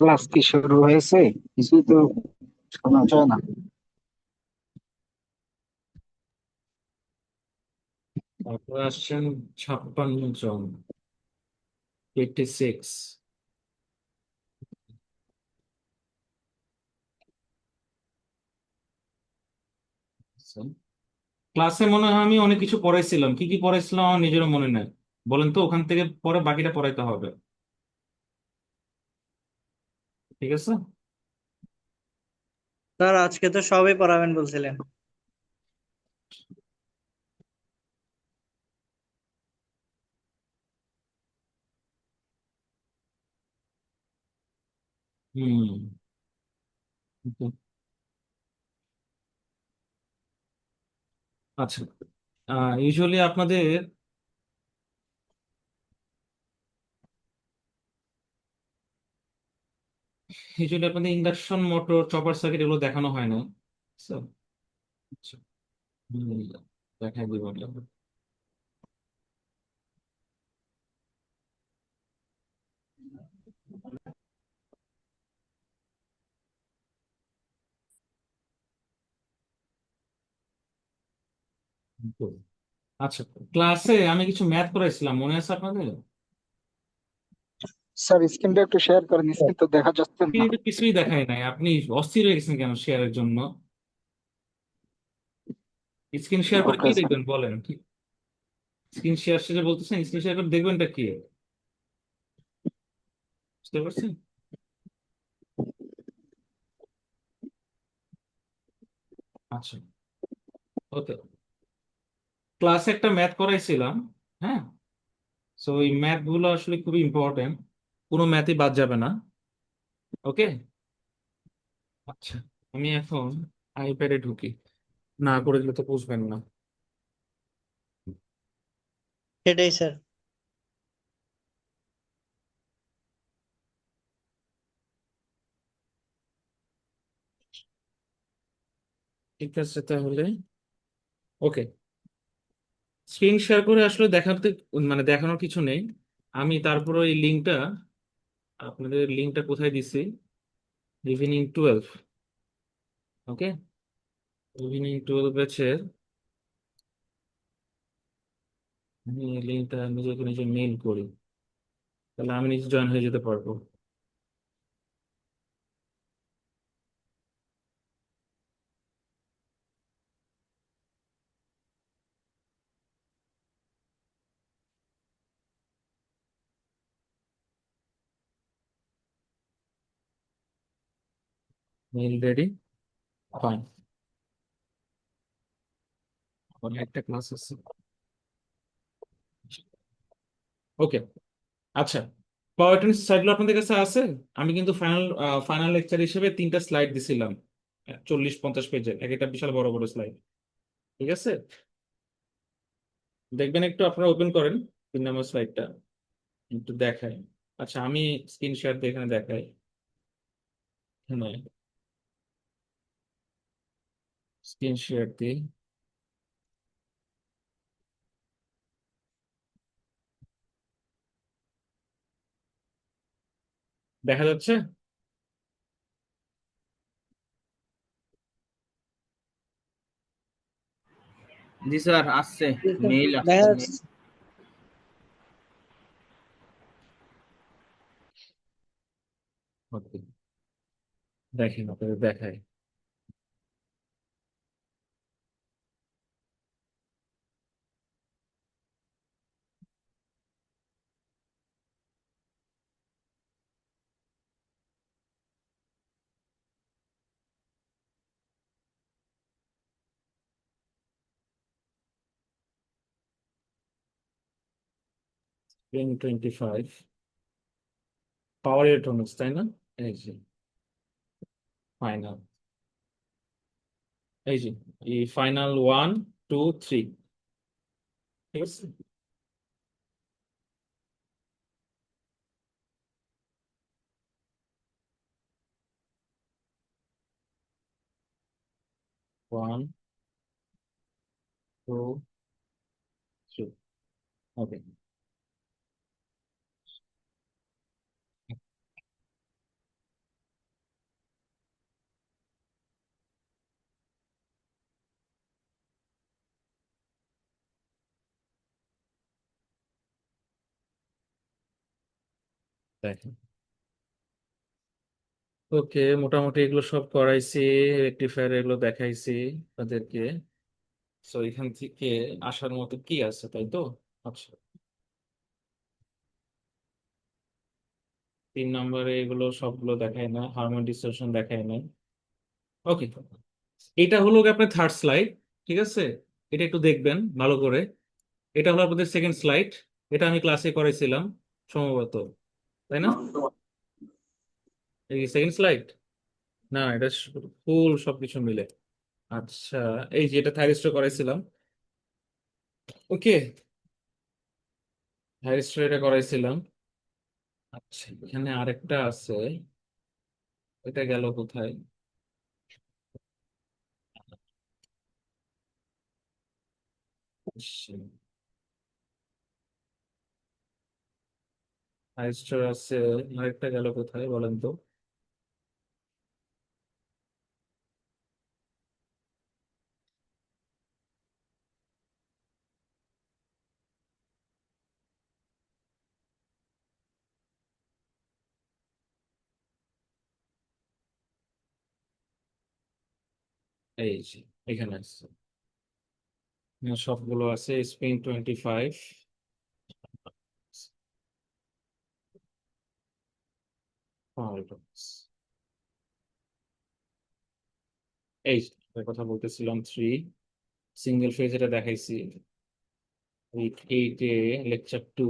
Class কি শুরু হয়েছে? কিছুই তো শোনা যায় না। তারপরে আসছেন 56 জন, 86। ক্লাসে মনে হয় আমি অনেক কিছু পড়াইছিলাম, কি কি পড়াইছিলাম আমার নিজেরও মনে নেই। বলেন তো, ওখান থেকে পরে বাকিটা পড়াইতে হবে। ঠিক আছে। স্যার আজকে তো সবই পড়াবেন বলছিলেন। হুম। আচ্ছা, ইউজুয়ালি আপনাদের ইন্ডাকশন মোটর, চপার সার্কিট এগুলো দেখানো হয় না। So, আচ্ছা, হুম, দেখাই দিব আমি। আচ্ছা, ক্লাসে আমি কিছু ম্যাথ করাইছিলাম, মনে আছে আপনাদের? স্যার স্ক্রিনটা একটু শেয়ার করেন, স্ক্রিন তো দেখা যাচ্ছে না। কিন্তু কিছুই দেখায় নাই, আপনি অস্থির হয়ে গেছেন কেন শেয়ারের জন্য? স্ক্রিন শেয়ার করে ওকে কি স্যার। দেখবেন বলেন? স্ক্রিন শেয়ার শেষে বলতেছেন, স্ক্রিন শেয়ার করে দেখবেনটা কি? বুঝতে পারছেন? আচ্ছা, ওকে। ক্লাসে একটা ম্যাথ করাইছিলাম। হ্যাঁ, সো এই ম্যাথ গুলো আসলে খুবই ইম্পর্টেন্ট, কোনো ম্যাথই বাদ যাবে না। ওকে। আচ্ছা, আমি এখন আইপ্যাডে ঢুকি, না করে দিলে তো বুঝবেন না। সেটাই স্যার। ঠিক আছে তাহলে। ওকে, স্ক্রিন শেয়ার করে আসলে দেখাতে, মানে দেখানোর কিছু নেই। আমি তারপরে এই লিঙ্কটা, আপনাদের লিঙ্কটা কোথায় দিছি? ইভিনিং 12। ওকে, ইভিনিং 12 ব্যাচের আমি এই লিঙ্কটা নিজেকে নিজে মেইল করি, তাহলে আমি নিজে জয়েন হয়ে যেতে পারবো। Mail ready, fine. একটা ক্লাস আছে। ওকে, আচ্ছা। পাওয়ার পয়েন্ট স্লাইডগুলো আপনাদের কাছে আছে? আমি কিন্তু ফাইনাল ফাইনাল লেকচার হিসেবে 3টা স্লাইড দিছিলাম, 40-50 পেজের, এক একটা বিশাল বড় বড় স্লাইড। ঠিক আছে, দেখবেন একটু, আপনারা ওপেন করেন 3 নম্বর স্লাইডটা, একটু দেখাই। আচ্ছা, আমি স্ক্রিন শেয়ার দিয়ে এখানে দেখাই। হ্যাঁ, স্ক্রিন শেয়ার দিই। দেখা যাচ্ছে? জি স্যার, আসছে। মেইল দেখা আসছে, যাচ্ছে। মেইল। ওকে, দেখেন, আপনাদের দেখাই। N25 পাওয়ার ইলেকট্রনিক্স, তাই না? এই যে ফাইনাল, এই যে এই ফাইনাল 1, 2, 3। ঠিক আছে, 1, 2, 3। ওকে, দেখেন, ওকে, মোটামুটি এগুলো সব করাইছি, রেকটিফায়ার এগুলো দেখাইছি তাদেরকে। সো এখান থেকে আসার মতো কি আছে, তাই তো? আচ্ছা, 3 নম্বরে এগুলো সবগুলো দেখায় না, হারমোন ডিসটরশন দেখায় না। ওকে, এটা হলো গিয়ে আপনার থার্ড স্লাইড, ঠিক আছে? এটা একটু দেখবেন ভালো করে। এটা হলো আপনাদের সেকেন্ড স্লাইড, এটা আমি ক্লাসে করাইছিলাম সম্ভবত, তাই না? এই সেকেন্ড স্লাইড, না এটা ফুল সবকিছু মিলে। আচ্ছা, এই যে এটা থাইরিস্টর করাইছিলাম, ওকে, থাইরিস্টর এটা করাইছিলাম। আচ্ছা, এখানে আরেকটা আছে, এটা গেল কোথায়? আচ্ছা, থাইরিস্টর আছে, আরেকটা গেল কোথায় বলেন তো? এই যে এখানে আছে, সবগুলো আছে, স্পিন 25, এই যে এটার কথা বলতেছিলাম, 3 সিঙ্গেল ফেজ এটা দেখাইছি, উইক 8-এ লেকচার 2,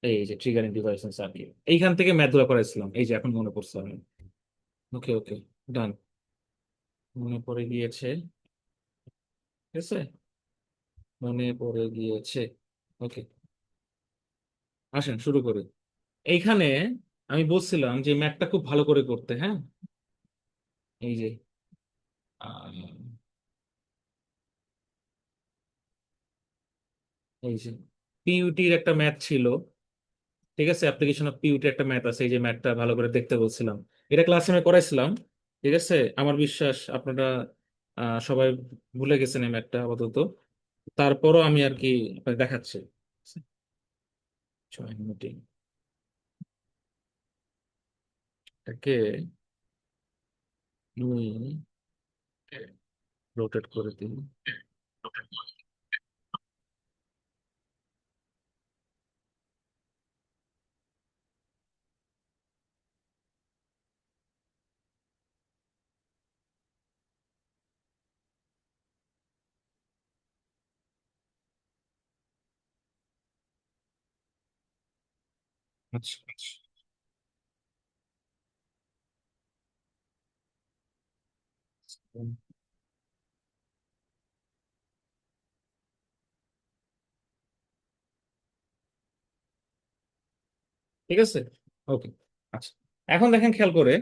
এই যে ট্রিগারিং ডিভাইস সার্কিট, এইখান থেকে ম্যাথ গুলো করাইছিলাম, এই যে এখন মনে পড়ছে আমি। ওকে ওকে, ডান, মনে পড়ে গিয়েছে, ঠিক আছে, মনে পড়ে গিয়েছে। ওকে, আসেন শুরু করি। এইখানে আমি বলছিলাম যে ম্যাথটা খুব ভালো করে করতে, হ্যাঁ? এই যে আহ, এই যে পিইউটির একটা ম্যাথ ছিল, ঠিক আছে, অ্যাপ্লিকেশন অফ পিইউটি একটা ম্যাথ আছে, এই যে ম্যাথটা ভালো করে দেখতে বলছিলাম, এটা ক্লাসে আমি করাইছিলাম, ঠিক আছে? আমার বিশ্বাস আপনারা সবাই ভুলে গেছেন এই ম্যাথটা আপাতত, তারপরও আমি আর কি আপনাকে দেখাচ্ছি। জয়েন মিটিং, এটাকে রোটেট করে দিই। আচ্ছা আচ্ছা, ঠিক আছে, ওকে। আচ্ছা, এখন দেখেন খেয়াল করে,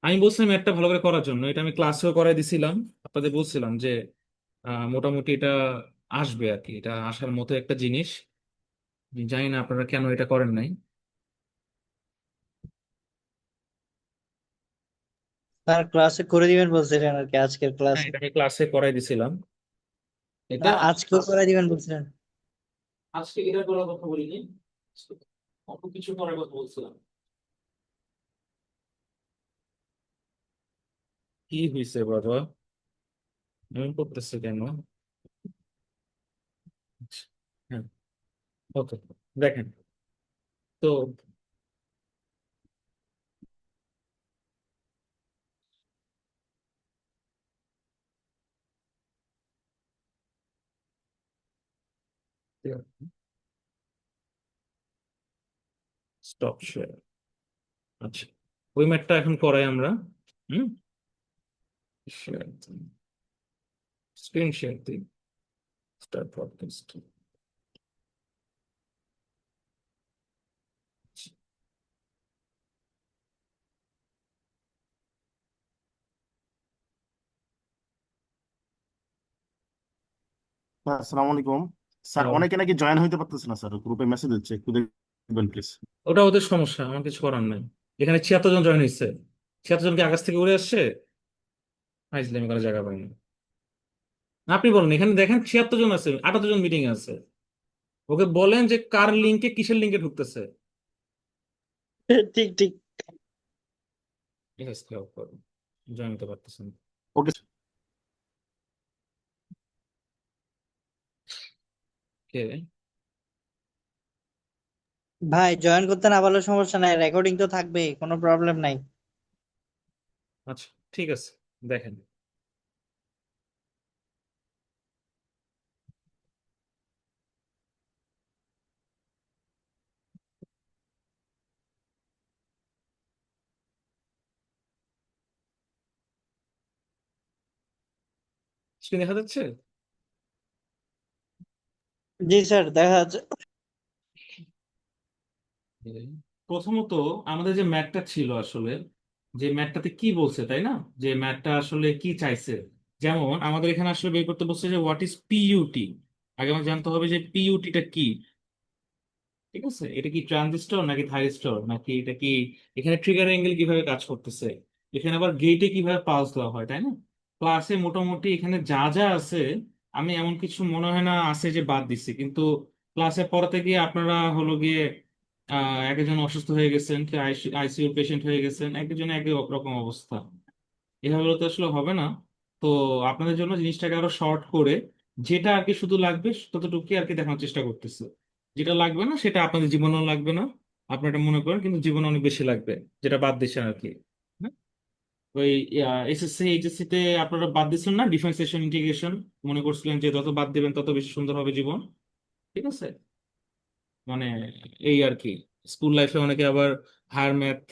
আমি বলছিলাম ম্যাথটা ভালো করে করার জন্য, এটা আমি ক্লাসেও করাই দিছিলাম, আপনাদের বলছিলাম যে মোটামুটি এটা আসবে আর কি, এটা আসার মতো একটা জিনিস। আমি জানি না আপনারা কেন এটা করেন নাই। স্যার ক্লাসে করে দিবেন বলছিলেন আর কি, আজকের হ্যাঁ, ক্লাসে। এটা আমি ক্লাসে করাই দিছিলাম, না, এটা আজকেও করে দিবেন বলছিলেন। আজকে এটা করার কথা বলিনি, অন্য কিছু করার কথা বলছিলাম। কি হয়েছে বাবা, এমন করতেছে কেন? আচ্ছা, হ্যাঁ, ওকে, দেখেন তো, স্টপ শেয়ার, আচ্ছা, ওই ম্যাটটা এখন করাই আমরা। হুম, শেয়ার, স্ক্রিন শেয়ার দিই, স্টার্ট ব্রডকাস্ট। স্যার আসসালামু আলাইকুম। স্যার হ্যালো, অনেকে নাকি জয়েন হইতে পারতেছে না, স্যার গ্রুপে মেসেজ দিচ্ছে, একটু দেখবেন প্লিজ। ওটা ওদের সমস্যা, আমার কিছু করার নাই। এখানে 76 জন জয়েন হয়েছে, 76 জনকে আকাশ থেকে উড়ে আসছে, ফাইজলামি করার জায়গা পাইনি। আপনি বলেন, এখানে দেখেন 76 জন আছে, 78 জন মিটিং আছে, ওকে বলেন যে কার লিঙ্কে কিসের লিঙ্কে ঢুকতেছে। ঠিক ঠিক। এসএসকে অফ করুন, জয়েন হতে পারতেছেন। ওকে কে? ভাই জয়েন করতে না পারলে সমস্যা নাই, রেকর্ডিং তো থাকবেই, কোনো প্রবলেম নাই। আচ্ছা ঠিক আছে, দেখেন। স্ক্রিন দেখা যাচ্ছে? জি স্যার, দেখা যাচ্ছে। প্রথমত আমাদের যে ম্যাথটা ছিল আসলে, যে ম্যাথটাতে কি বলছে তাই না, যে ম্যাথটা আসলে কি চাইছে। যেমন আমাদের এখানে আসলে বের করতে বলছে যে হোয়াট ইজ পিইউটি। আগে আমাকে জানতে হবে যে পিইউটিটা কি। ঠিক আছে, এটা কি ট্রানজিস্টর নাকি থাইরিস্টর, নাকি এটা কি, এখানে ট্রিগার অ্যাঙ্গেল কিভাবে কাজ করতেছে, এখানে আবার গেটে কিভাবে পালস দেওয়া হয় তাই না। ক্লাসে মোটামুটি এখানে যা যা আছে, আমি এমন কিছু মনে হয় না আছে যে বাদ দিচ্ছি, কিন্তু ক্লাসে পড়াতে গিয়ে আপনারা হলো গিয়ে এক একজন অসুস্থ হয়ে গেছেন, কেউ আইসিইউ পেশেন্ট হয়ে গেছেন, এক একজনের এক এক রকম অবস্থা। এভাবে তো আসলে হবে না। তো আপনাদের জন্য জিনিসটাকে আরো শর্ট করে, যেটা আর কি শুধু লাগবে ততটুকু আর কি দেখানোর চেষ্টা করতেছে। যেটা লাগবে না সেটা আপনাদের জীবনেও লাগবে না, আপনারা এটা মনে করেন, কিন্তু জীবনে অনেক বেশি লাগবে, যেটা বাদ দিচ্ছেন আর কি। হ্যাঁ? ওই এসএসসি এইচএসসি তে আপনারা বাদ দিচ্ছেন না ডিফারেন্সিয়েশন ইন্টিগ্রেশন, মনে করছিলেন যে যত বাদ দিবেন তত বেশি সুন্দর হবে জীবন। ঠিক আছে, মানে এই আর কি। স্কুল লাইফে অনেকে আবার হায়ার ম্যাথ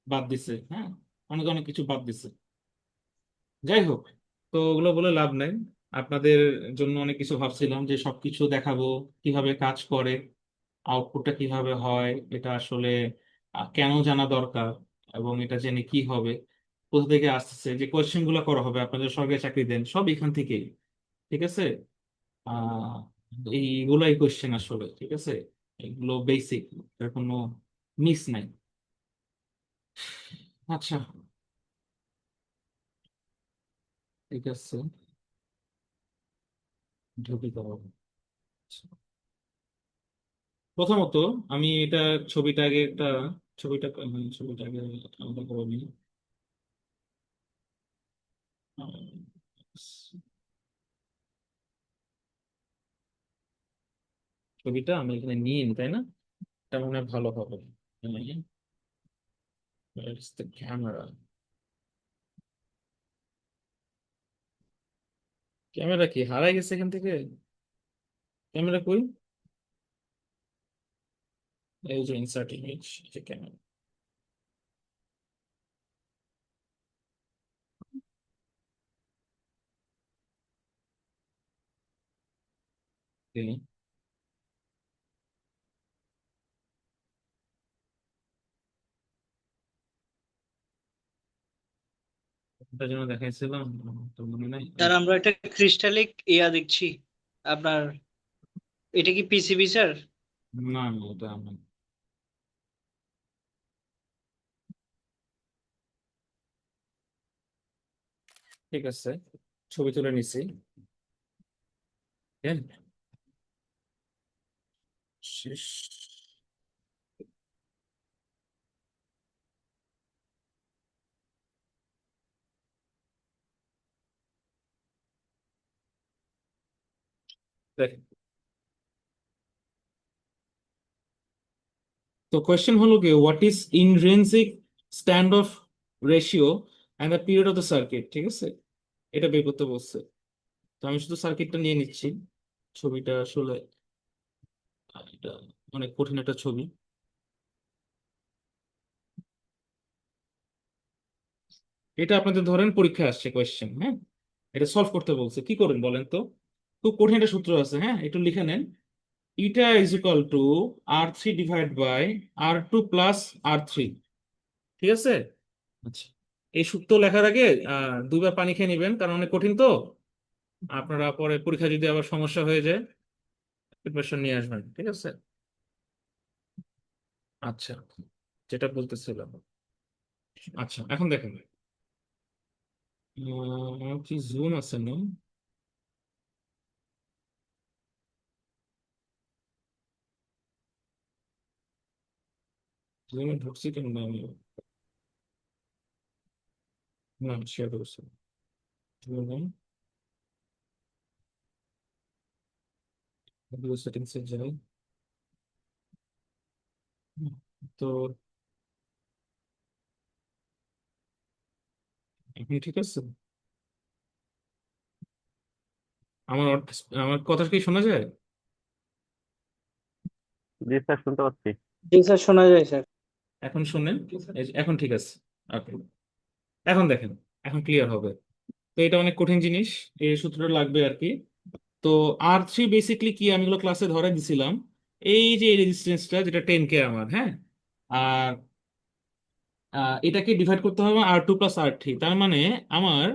বাদ দিছে, হ্যাঁ, অনেক অনেক কিছু বাদ দিছে। যাই হোক, তো ওগুলো বলে লাভ নাই। আপনাদের জন্য অনেক কিছু ভাবছিলাম যে সবকিছু দেখাবো, কিভাবে কাজ করে, আউটপুটটা কিভাবে হয়, এটা আসলে কেন জানা দরকার, এবং এটা জেনে কি হবে, কোথা থেকে আসতেছে, যে কোয়েশ্চেন গুলো করা হবে, আপনাদের সরকারি চাকরি দেন সব এখান থেকেই। ঠিক আছে, আহ এইগুলাই কোয়েশ্চেন আসলে, ঠিক আছে, এগুলো বেসিক, এর কোনো মিস নাই। আচ্ছা ঠিক আছে, ঢুকি তো। প্রথমত আমি এটা ছবিটা আগে একটা, ছবিটা আগে আলাদা করে নিই। ছবিটা আমি এখানে নিয়ে নিই তাই না, এটা মনে হয় ভালো হবে। ক্যামেরা, ক্যামেরা কি হারাই গেছে এখান থেকে? ক্যামেরা কই? এই যে ইনসার্ট ইমেজ, যে ক্যামেরা। ওটার জন্য দেখাইছিলাম, তো মনে নাই। স্যার আমরা একটা ক্রিস্টালিক ইয়া দেখছি আপনার, এটা কি পিসিবি স্যার? না না, ওটা আমি, ঠিক আছে, ছবি তুলে নিছি। হ্যাঁ, শেষ। দেখেন, তো কোয়েশ্চেন হলো কি, what is intrinsic stand of ratio and the period of the circuit. ঠিক আছে, এটা বের করতে বলছে। তো আমি শুধু সার্কিটটা নিয়ে নিচ্ছি। ছবিটা আসলে এটা অনেক কঠিন একটা ছবি। এটা আপনাদের ধরেন পরীক্ষায় আসছে কোয়েশ্চেন, হ্যাঁ, এটা সলভ করতে বলছে, কি করবেন বলেন তো। খুব কঠিন একটা সূত্র আছে, হ্যাঁ, একটু লিখে নেন। ইটা is equal to R3 divide by R2 plus R3। ঠিক আছে, আচ্ছা, এই সূত্র লেখার আগে দুইবার পানি খেয়ে নিবেন, কারণ অনেক কঠিন তো। আপনারা পরে পরীক্ষা যদি আবার সমস্যা হয়ে যায়, প্রিপারেশন নিয়ে আসবেন, ঠিক আছে। আচ্ছা, যেটা বলতেছিলাম, আচ্ছা এখন দেখেন, কি জুম আছে না? জুমে ঢুকছি কিন্তু আমি না শেয়ার করছি ভিডিও সেটিংসে যাই। হুম, তো এখন ঠিক আছে। আমার আমার কথা কি শোনা যায়? জি স্যার, শুনতে পাচ্ছি। জি স্যার, শোনা যায় স্যার। এখন শুনেন, এখন ঠিক আছে। ওকে, এখন দেখেন, এখন ক্লিয়ার হবে। তো এটা অনেক কঠিন জিনিস, এই সূত্রটা লাগবে আর কি। তো R3 বেসিকলি কি আমি এগুলো ক্লাসে ধরে দিছিলাম। এই যে রেজিস্ট্যান্সটা যেটা 10K আমার, হ্যাঁ, আর এটাকে ডিভাইড করতে হবে R2 + R3। তার মানে আমার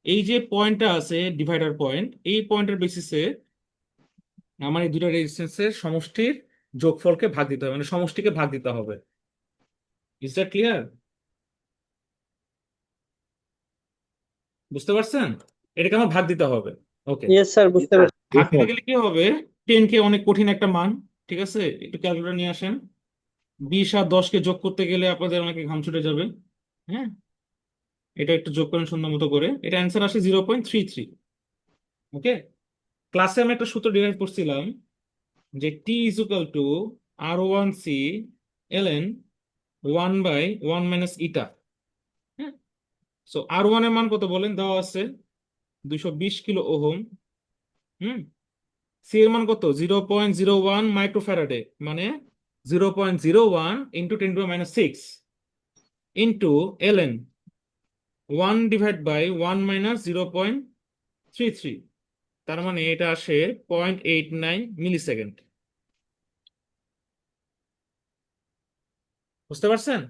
এই যে পয়েন্টটা আছে ডিভাইডার পয়েন্ট, এই পয়েন্টের বেসিসে আমার এই দুটো রেজিস্ট্যান্সের সমষ্টির যোগফলকে ভাগ দিতে হবে, মানে সমষ্টিকে ভাগ দিতে হবে। Is that clear? বুঝতে পারছেন? এটাকে আমার ভাগ দিতে হবে। ওকে, ইয়েস স্যার, বুঝতে পারছি। ভাগ দিতে গেলে কি হবে? 10K অনেক কঠিন একটা মান, ঠিক আছে, একটু ক্যালকুলেটর নিয়ে আসেন। 20 আর 10কে যোগ করতে গেলে আপনাদের অনেকে ঘাম ছুটে যাবে। হ্যাঁ, এটা একটু যোগ করেন সুন্দর মতো করে, এটা অ্যান্সার আসে 0.33। ওকে, ক্লাসে আমি একটা সূত্র ডিরাইভ করছিলাম যে T = R1C ln 1/1 - ইটা। হ্যাঁ, সো R1 এর মান কত বলেন, দেওয়া আছে 220 কিলো ওহম। হুম, সি এর মান কত, 0.01 মাইক্রোফ্যারাডে, মানে 0.01 × 10⁻⁶ ইন্টু ln 1/1 - 0.33। তার মানে এটা আসে 0.89 মিলিসেকেন্ড। বুঝতে পারছেন?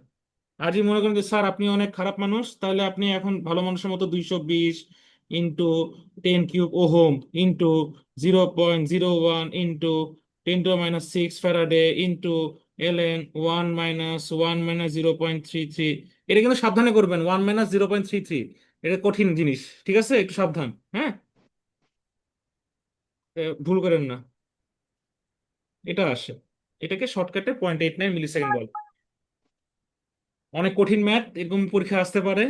আর যদি মনে করেন যে স্যার আপনি অনেক খারাপ মানুষ, তাহলে আপনি এখন ভালো মানুষের মতো 220 into 10³ ohm into 0.01 into 10⁻⁶ Faraday into ln 1 - 1 - 0.33। এটা কিন্তু সাবধানে করবেন, 1 - 0.33, এটা কঠিন জিনিস, ঠিক আছে, একটু সাবধান। হ্যাঁ, ভুল করেন না। এটা আসে, এটাকে শর্টকাটে 0.89 মিলিসেকেন্ড বল। অনেক কঠিন ম্যাথ, এরকম পরীক্ষা আসতে পারে,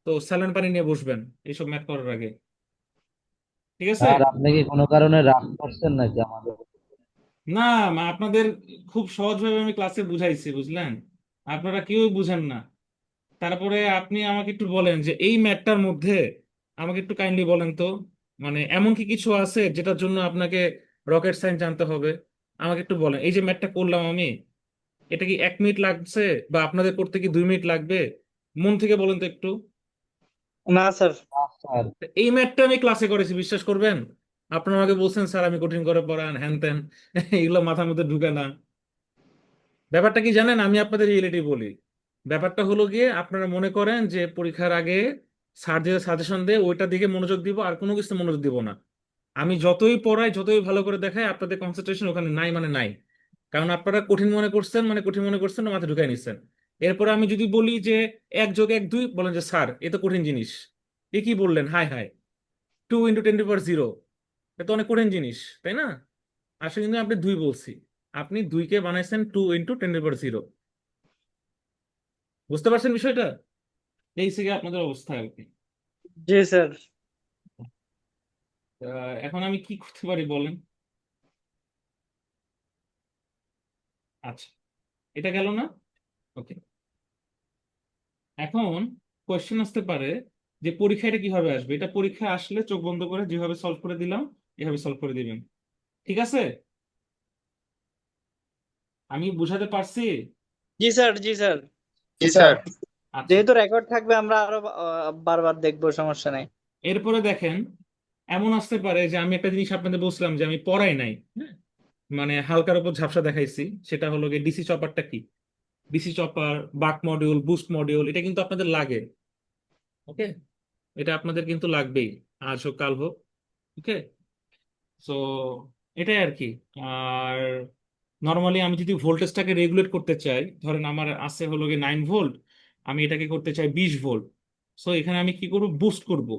তো স্যালাইন পানি নিয়ে বসবেন এইসব ম্যাথ করার আগে, ঠিক আছে? স্যার আপনি কি কোনো কারণে রাগ করছেন নাকি আমাদের? না, আপনাদের খুব সহজভাবে আমি ক্লাসে বুঝাইছি, বুঝলেন, আপনারা কেউ বুঝেন না। তারপরে আপনি আমাকে একটু বলেন যে এই ম্যাথটার মধ্যে আমাকে একটু কাইন্ডলি বলেন তো, মানে এমন কি কিছু আছে যেটার জন্য আপনাকে রকেট সায়েন্স জানতে হবে? আমাকে একটু বলেন, এই যে ম্যাথটা করলাম আমি, এটা কি 1 মিনিট লাগছে, বা আপনাদের করতে কি 2 মিনিট লাগবে? মন থেকে বলেন তো একটু। না স্যার। না স্যার। এই ম্যাথটা আমি ক্লাসে করেছি, বিশ্বাস করবেন। আপনারা আমাকে বলছেন স্যার আমি কঠিন করে পড়ান, হ্যান ত্যান, এগুলো মাথার মধ্যে ঢুকে না। ব্যাপারটা কি জানেন, আমি আপনাদের রিয়েলিটি বলি। ব্যাপারটা হলো গিয়ে, আপনারা মনে করেন যে পরীক্ষার আগে স্যার যে সাজেশন দেয় ওইটার দিকে মনোযোগ দিব, আর কোনো কিছু মনোযোগ দিব না। আমি যতই পড়াই, যতই ভালো করে দেখাই, আপনাদের কনসেন্ট্রেশন ওখানে নাই, মানে নাই। কারণ আপনারা কঠিন মনে করছেন, মানে কঠিন মনে করছেন, মাথায় ঢুকাই নিচ্ছেন। এরপরে আমি যদি বলি যে 1+1 2, বলেন যে স্যার এ তো কঠিন জিনিস, এ কি বললেন, হাই হাই, 2 × 10⁻�0, এটা তো অনেক কঠিন জিনিস, তাই না? আসলে কিন্তু আপনি 2 বলছি, আপনি 2কে বানাইছেন 2 × 10⁻�0। বুঝতে পারছেন বিষয়টা? এই থেকে আপনাদের অবস্থা আর কি। জি স্যার। এখন আমি কি করতে পারি বলেন? আচ্ছা, এটা গেল না। ওকে, এখন কোয়েশ্চেন আসতে পারে যে পরীক্ষা এটা কিভাবে আসবে। এটা পরীক্ষা আসলে চোখ বন্ধ করে যেভাবে সলভ করে দিলাম এভাবে সলভ করে দিবেন, ঠিক আছে? আমি বুঝাতে পারছি? জি স্যার। জি স্যার। জি স্যার। আচ্ছা, যেহেতু রেকর্ড থাকবে, আমরা আরো বারবার দেখবো, সমস্যা নেই। এরপরে দেখেন, এমন আসতে পারে যে আমি একটা জিনিস আপনাদের বলছিলাম যে আমি পড়াই নাই, হ্যাঁ, মানে হালকার উপর ঝাপসা দেখাইছি। সেটা হলো গিয়ে ডিসি চপারটা কি। ডিসি চপার, বাক মডিউল, বুস্ট মডিউল, এটা কিন্তু আপনাদের লাগে। ওকে, এটা আপনাদের কিন্তু লাগবেই, আজ হোক কাল হোক। ওকে, সো এটাই আর কি। আর নর্মালি আমি যদি ভোল্টেজটাকে রেগুলেট করতে চাই, ধরেন আমার আছে হলো গিয়ে 9 ভোল্ট, আমি এটাকে করতে চাই 20 ভোল্ট। সো এখানে আমি কি করব, বুস্ট করব।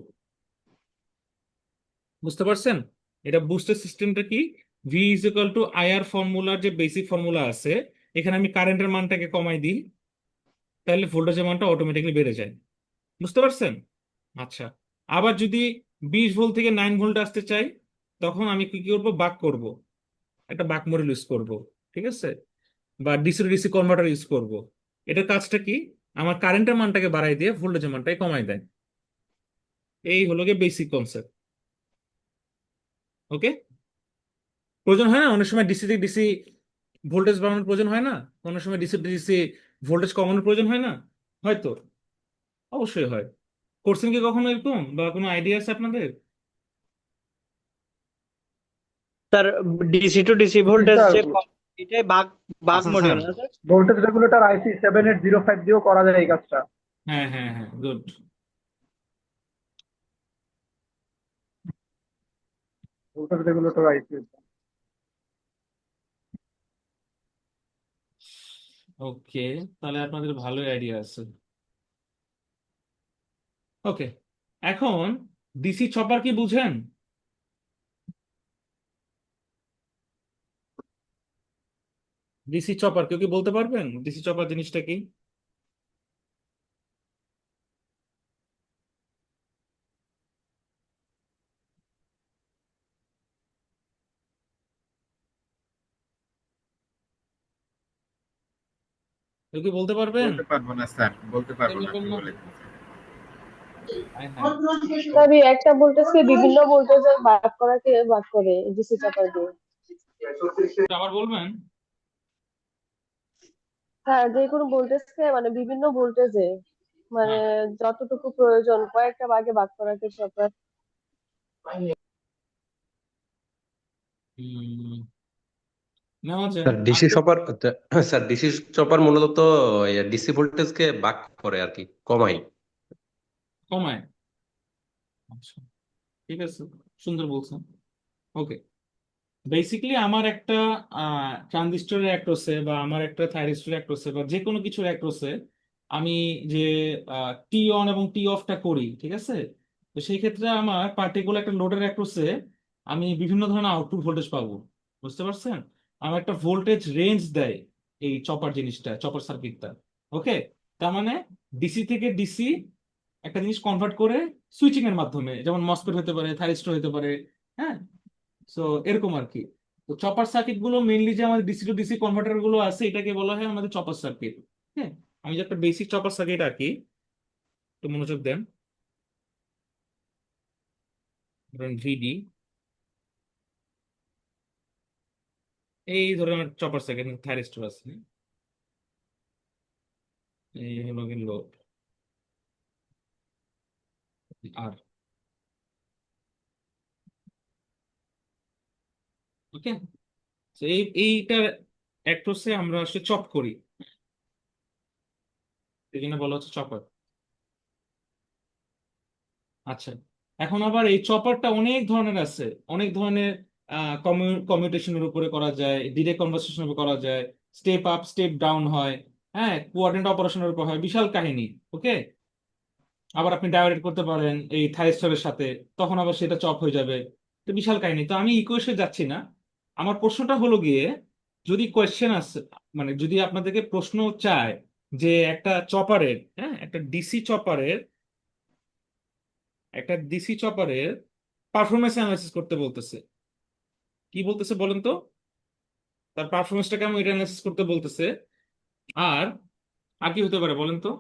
বুঝতে পারছেন? এটা বুস্টের সিস্টেমটা কি, V = IR ফর্মুলার যে বেসিক ফর্মুলা আছে, এখানে আমি কারেন্টের মানটাকে কমাই দিই, তাহলে ভোল্টেজের মানটা অটোমেটিকলি বেড়ে যায়। বুঝতে পারছেন? আচ্ছা, আবার যদি 20 ভোল্ট থেকে 9 ভোল্ট আসতে চাই, তখন আমি কি কি করবো? বাক করব, একটা বাক মডেল ইউজ করব, ঠিক আছে? বা ডিসি ডিসি কনভার্টার ইউজ করব। এটার কাজটা কি? আমার কারেন্টের মানটাকে বাড়াই দিয়ে ভোল্টেজের মানটাকে কমাই দেয়। এই হলো গিয়ে বেসিক কনসেপ্ট। ওকে, প্রয়োজন হয় না অনেক সময় ডিসি থেকে ডিসি ভোল্টেজ বাড়ানোর প্রয়োজন হয় না? অনেক সময় ডিসি ডিসি ভোল্টেজ কমানোর প্রয়োজন হয় না? হয়তো, অবশ্যই হয়। করছেন কি কখনো এরকম, বা কোনো আইডিয়া আছে আপনাদের? Sir DC to DC voltage sir যে এটাই বাক বাক আচ্ছা মডিউল স্যার, না স্যার? ভোল্টেজ রেগুলেটর আইসি 7805 দিয়েও করা যায় এই কাজটা। হ্যাঁ হ্যাঁ হ্যাঁ, গুড। ভোল্টেজ রেগুলেটর আইসি। ওকে, তাহলে আপনাদের ভালো আইডিয়া আছে। ওকে, এখন ডিসি চপার কি বুঝেন? ডিসি চপার কেউ কি বলতে পারবেন ডিসি চপার জিনিসটা কি? কেউ কি বলতে পারবেন? বলতে পারবো না স্যার, বলতে পারবো না, বলবেন আপনি না? বলে দিন। হ্যাঁ হ্যাঁ, তবে একটা ভোল্টেজকে বিভিন্ন ভোল্টেজে ভাগ করাকে ভাগ করে ডিসি চাপার দিয়ে। আবার বলবেন? হ্যাঁ, যে কোনো ভোল্টেজকে মানে বিভিন্ন ভোল্টেজে মানে হ্যাঁ, যতটুকু প্রয়োজন কয়েকটা ভাগে ভাগ করাকে চাপার। নেওয়া যায়। Sir DC chopper, sir DC chopper মূলত ডিসি ভোল্টেজকে বাক করে আর কি, কমায়। কমায়? আচ্ছা, ঠিক আছে, সুন্দর বলছেন। ওকে, বেসিক্যালি আমার একটা ট্রানজিস্টরের অ্যাক্রোসে বা আমার একটা থাইরিস্টরের অ্যাক্রোসে বা যে কোনো কিছুর অ্যাক্রোসে আমি যে টি অন এবং টি অফটা করি, ঠিক আছে? তো সেই ক্ষেত্রে আমার পার্টিকুলার একটা লোডের অ্যাক্রোসে আমি বিভিন্ন ধরনের আউটপুট ভোল্টেজ পাবো। বুঝতে পারছেন? আমার একটা ভোল্টেজ রেঞ্জ দেয় এই চপার জিনিসটা, চপার সার্কিটটা। ওকে, তার মানে ডিসি থেকে ডিসি একটা জিনিস কনভার্ট করে সুইচিং এর মাধ্যমে, যেমন মসফেট হতে পারে, থাইরিস্টর হতে পারে। হ্যাঁ, সো এরকম আর কি। তো চপার সার্কিট গুলো মেইনলি যে আমাদের ডিসি টু ডিসি কনভার্টার গুলো আছে, এটাকে বলা হয় আমাদের চপার সার্কিট। হ্যাঁ, আমি যে একটা বেসিক চপার সার্কিট আঁকি, একটু মনোযোগ দেন। ধরেন ভিডি, এই ধরনের চপার সার্কিট থাইরিস্টর আছে। এই হলো লোড আর, ওকে, তো এইটার অ্যাক্রোসে আমরা আসলে চপ করি, এই জন্য বলা হচ্ছে চপার। আচ্ছা, এখন আবার এই চপারটা অনেক ধরনের আছে, অনেক ধরনের কমিউটেশনের উপরে করা যায়, ডিরেক্ট কনভার্সেশনের উপর করা যায়, স্টেপ আপ স্টেপ ডাউন হয়, হ্যাঁ, কোঅর্ডিনেট অপারেশনের উপর হয়, বিশাল কাহিনী। ওকে, আবার আপনি ডায়োড করতে পারেন এই থাইরিস্টরের সাথে, তখন আবার সেটা চপ হয়ে যাবে। তো বিশাল কাহিনী, তো আমি ইকুয়েশনে যাচ্ছি না। আমার প্রশ্নটা হলো গিয়ে, যদি কোয়েশ্চেন আছে, মানে যদি আপনাদেরকে প্রশ্ন চায় যে একটা চপারের, হ্যাঁ, একটা ডিসি চপারের পারফরমেন্স অ্যানালাইসিস করতে বলতেছে, কি বলতেছে বলেন তো? তার পারফরমেন্সটা কেমন এটা অ্যানালাইসিস করতে বলতেছে। আর আর কি হতে পারে বলেন তো?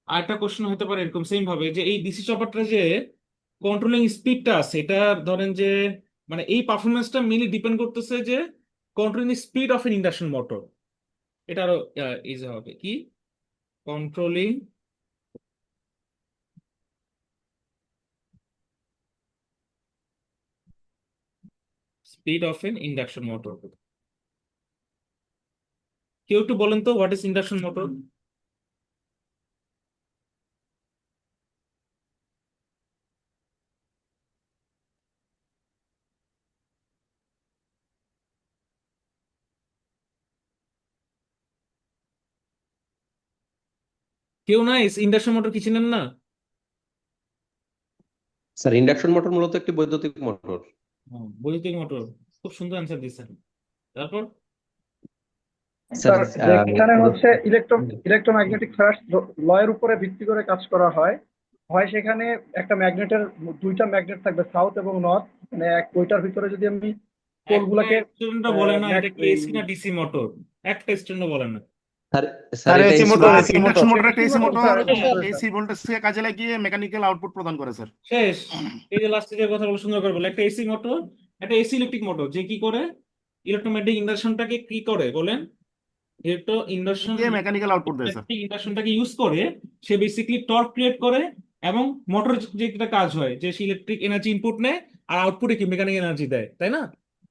আর একটা কোশ্চেন হতে পারে এরকম সেম ভাবে, যে এই ডিসি চপারটা যে কন্ট্রোলিং স্পিডটা আছে, এটা ধরেন যে, মানে এই পারফরমেন্সটা মেইনলি ডিপেন্ড করতেছে যে controlling speed of N induction motor. এটা আরো ইজি হবে, কি controlling speed of N induction motor. কেউ একটু বলেন তো হোয়াট ইজ ইন্ডাকশন মোটর? কেউ নাই? ইন্ডাকশন মোটর কি চিনেন না? স্যার ইন্ডাকশন মোটর মূলত একটি বৈদ্যুতিক মোটর। বৈদ্যুতিক মোটর, খুব সুন্দর অ্যান্সার দিচ্ছেন। তারপর স্যার স্যার এখানে হচ্ছে ইলেকট্রোম্যাগনেটিক ল এর উপরে ভিত্তি করে কাজ করা হয়। হয় সেখানে একটা ম্যাগনেটের দুইটা ম্যাগনেট থাকবে, সাউথ এবং নর্থ, মানে ওইটার ভিতরে যদি আমি একটা পোলগুলাকে স্টুডেন্টও বলে না এটা কি এসি না ডিসি মোটর, একটা স্টুডেন্টও বলে না। স্যার স্যার এটা AC AC motor, motor. Induction motor একটা AC AC motor sir, AC ভোল্টেজকে কাজে লাগিয়ে মেকানিক্যাল আউটপুট প্রদান করে স্যার। শেষ। এই যে লাস্টে যে কথা বলে সুন্দর করে বলে, একটা এসি মোটর, একটা এসি ইলেকট্রিক মোটর, যে কি করে ইলেকট্রোম্যাগনেটিক ইন্ডাকশনটাকে কি করে বলেন, ইলেকট্রো ইন্ডাকশন দিয়ে মেকানিক্যাল আউটপুট দেয় স্যার। ইন্ডাকশনটাকে ইউজ করে সে বেসিক্যালি টর্ক ক্রিয়েট করে, এবং মোটর যে একটা কাজ হয় যে সে ইলেকট্রিক এনার্জি ইনপুট নেয় আর আউটপুটে কি মেকানিক্যাল এনার্জি দেয়, তাই না?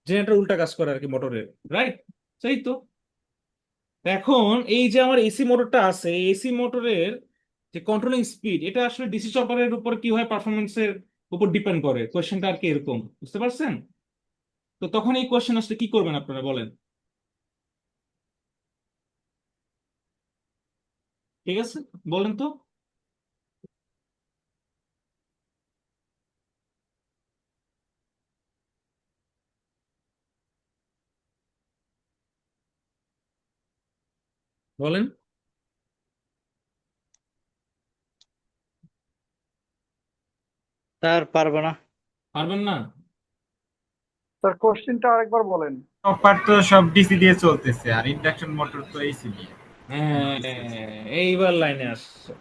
জেনারেটর উল্টা কাজ করে আর কি মোটরের, রাইট? সেই তো। এখন এই যে আমার এসি মোটরটা আছে, এসি মোটরের যে কন্ট্রোলিং স্পিড, এটা আসলে ডিসি চপারের উপর কি হয় পারফরমেন্সের উপর ডিপেন্ড করে। কোয়েশ্চেনটা আর কি এরকম, বুঝতে পারছেন? তো তখন এই কোয়েশ্চেন আসলে কি করবেন আপনারা বলেন? ঠিক আছে, বলেন তো। বলেন। স্যার পারবো না। পারবেন না? স্যার কোশ্চেনটা আরেকবার বলেন। চপার তো সব ডিসি দিয়ে চলতেছে আর ইন্ডাকশন মোটর তো এসি দিয়ে। হ্যাঁ, এইবার লাইনে আসছে।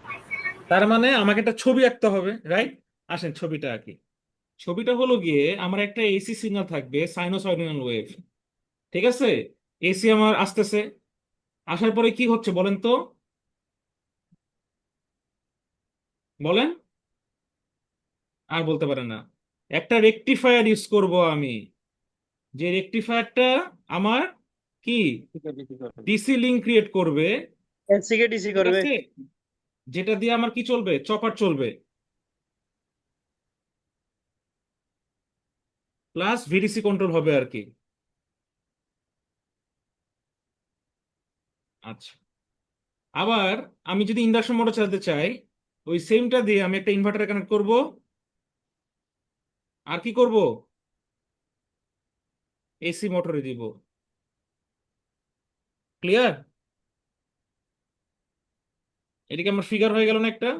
তার মানে আমাকে একটা ছবি আঁকতে হবে, রাইট? আসেন ছবিটা আঁকি। ছবিটা হলো গিয়ে আমার একটা এসি সিগন্যাল থাকবে, সাইনোসয়েডাল ওয়েভ, ঠিক আছে? এসি আমার আসতেছে, আসার পরে কি হচ্ছে বলেন তো, বলেন। আর বলতে পারে না। একটা রেকটিফায়ার ইউজ করব আমি, যে রেকটিফায়ারটা আমার কি ডিসি লিংক ক্রিয়েট করবে, এসি কে ডিসি ঠিক করবে। আছে? যেটা দিয়ে আমার কি চলবে, চপার চলবে, প্লাস ভিডিসি কন্ট্রোল হবে আর কি। আচ্ছা, আবার আমি যদি ইন্ডাকশন মোটর চালাতে চাই, ওই সেমটা দিয়ে আমি একটা ইনভার্টার কানেক্ট করব, আর কি করব, এসি মোটরে দিব। ক্লিয়ার? এদিকে আমার ফিগার হয়ে গেল না একটা?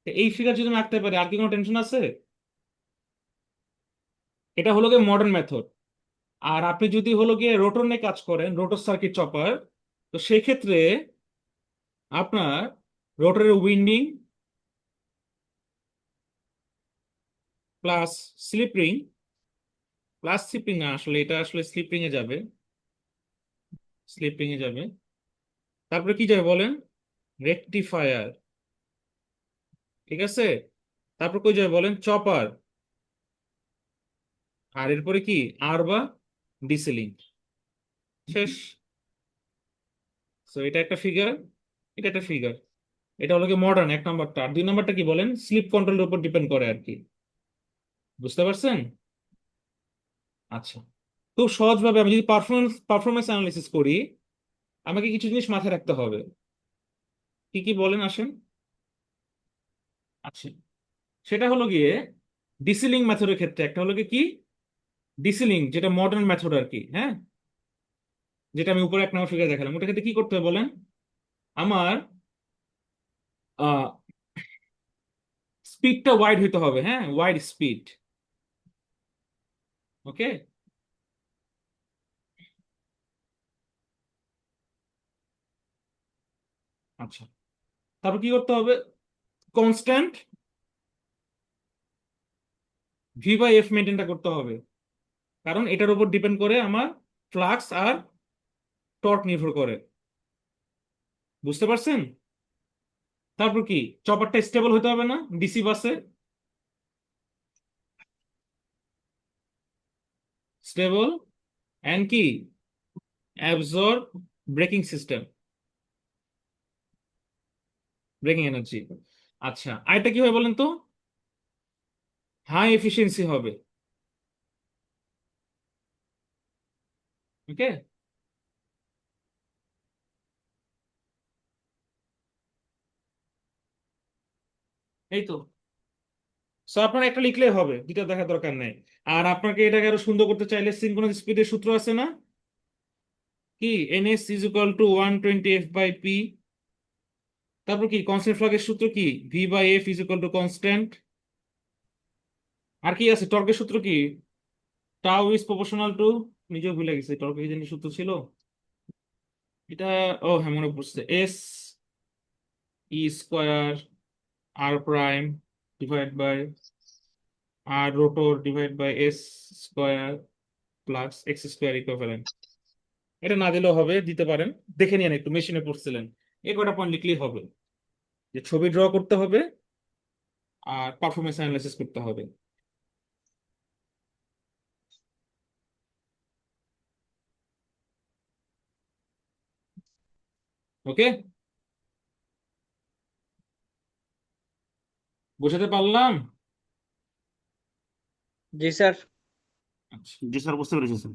তো এই ফিগার যদি আমি আঁকতে পারি, আর কি কোনো টেনশন আছে? এটা হলো গিয়ে মডার্ন মেথড। আর আপনি যদি হলো গিয়ে রোটর নিয়ে কাজ করেন, রোটর সার্কিট চপার, তো সেক্ষেত্রে আপনার রোটরের winding plus slip ring, plus slip ring না, আসলে এটা আসলে স্লিপ রিং এ যাবে, স্লিপ রিং এ যাবে। তারপরে কি যাবে বলেন, রেকটিফায়ার, ঠিক আছে? তারপর কই যাবে বলেন, চপার, আর এরপরে কি আর বা ডিসি লিংক। শেষ। সো এটা একটা ফিগার, এটা একটা ফিগার। এটা হলো কি মডার্ন এক নাম্বারটা, আর দুই নাম্বারটা কি বলেন, স্লিপ কন্ট্রোলের উপর ডিপেন্ড করে আর কি। বুঝতে পারছেন? আচ্ছা, খুব সহজভাবে আমি যদি পারফরমেন্স অ্যানালিসিস করি, আমাকে কিছু জিনিস মাথায় রাখতে হবে। কি কি বলেন, আসেন। আচ্ছা, সেটা হলো গিয়ে ডিসি লিংক মেথডের ক্ষেত্রে একটা হলো কি ডিসি লিংক, যেটা মডার্ন মেথড আর কি, হ্যাঁ, যেটা আমি উপরে এক নম্বর ফিগার দেখালাম, ওটা ক্ষেত্রে কি করতে হবে বলেন, আমার স্পিডটা ওয়াইড হইতে হবে, হ্যাঁ, ওয়াইড স্পিড। ওকে। আচ্ছা, তারপর কি করতে হবে, কনস্ট্যান্ট ভি বাই এফ মেনটেনটা করতে হবে, কারণ এটার উপর ডিপেন্ড করে আমার ফ্লাক্স আর টর্ক নির্ভর করে। বুঝতে পারছেন? তারপর কি, চপারটা স্টেবল হতে হবে না ডিসি বাসে, স্টেবল এন্ড কি absorb braking system, breaking energy. আচ্ছা, আরেকটা কি হবে বলেন তো, হাই এফিসিয়েন্সি হবে। ওকে। এই তো। সো আপনার একটা লিখলেই হবে, দুইটা দেখার দরকার নেই। আর আপনাকে এটাকে আরো সুন্দর করতে চাইলে সিনক্রোনাস স্পিডের সূত্র আছে না, কি ns is equal two 120f/p। তারপর কি কনস্ট্যান্ট ফ্লাক্সের সূত্র কি v/f is equal to constant. আর কি আছে টর্কের সূত্র কি টাউ ইজ প্রপোর্শনাল টু, নিজেও ভুলে গেছি টর্কের কি জানি সূত্র ছিল এটা। ও হ্যাঁ মনে পড়ছে, S E square R prime divide by R rotor divide by S square plus X square equivalent. এটা না দিলেও হবে, দিতে পারেন, দেখে নিন একটু, মেশিনে পড়ছিলেন। এই কটা পয়েন্ট লিখলেই হবে, যে ছবি ড্র করতে হবে আর পারফরমেন্স অ্যানালাইসিস করতে হবে। ওকে, বোঝাতে পারলাম? জি স্যার। আচ্ছা, জি স্যার, বুঝতে পেরেছি স্যার।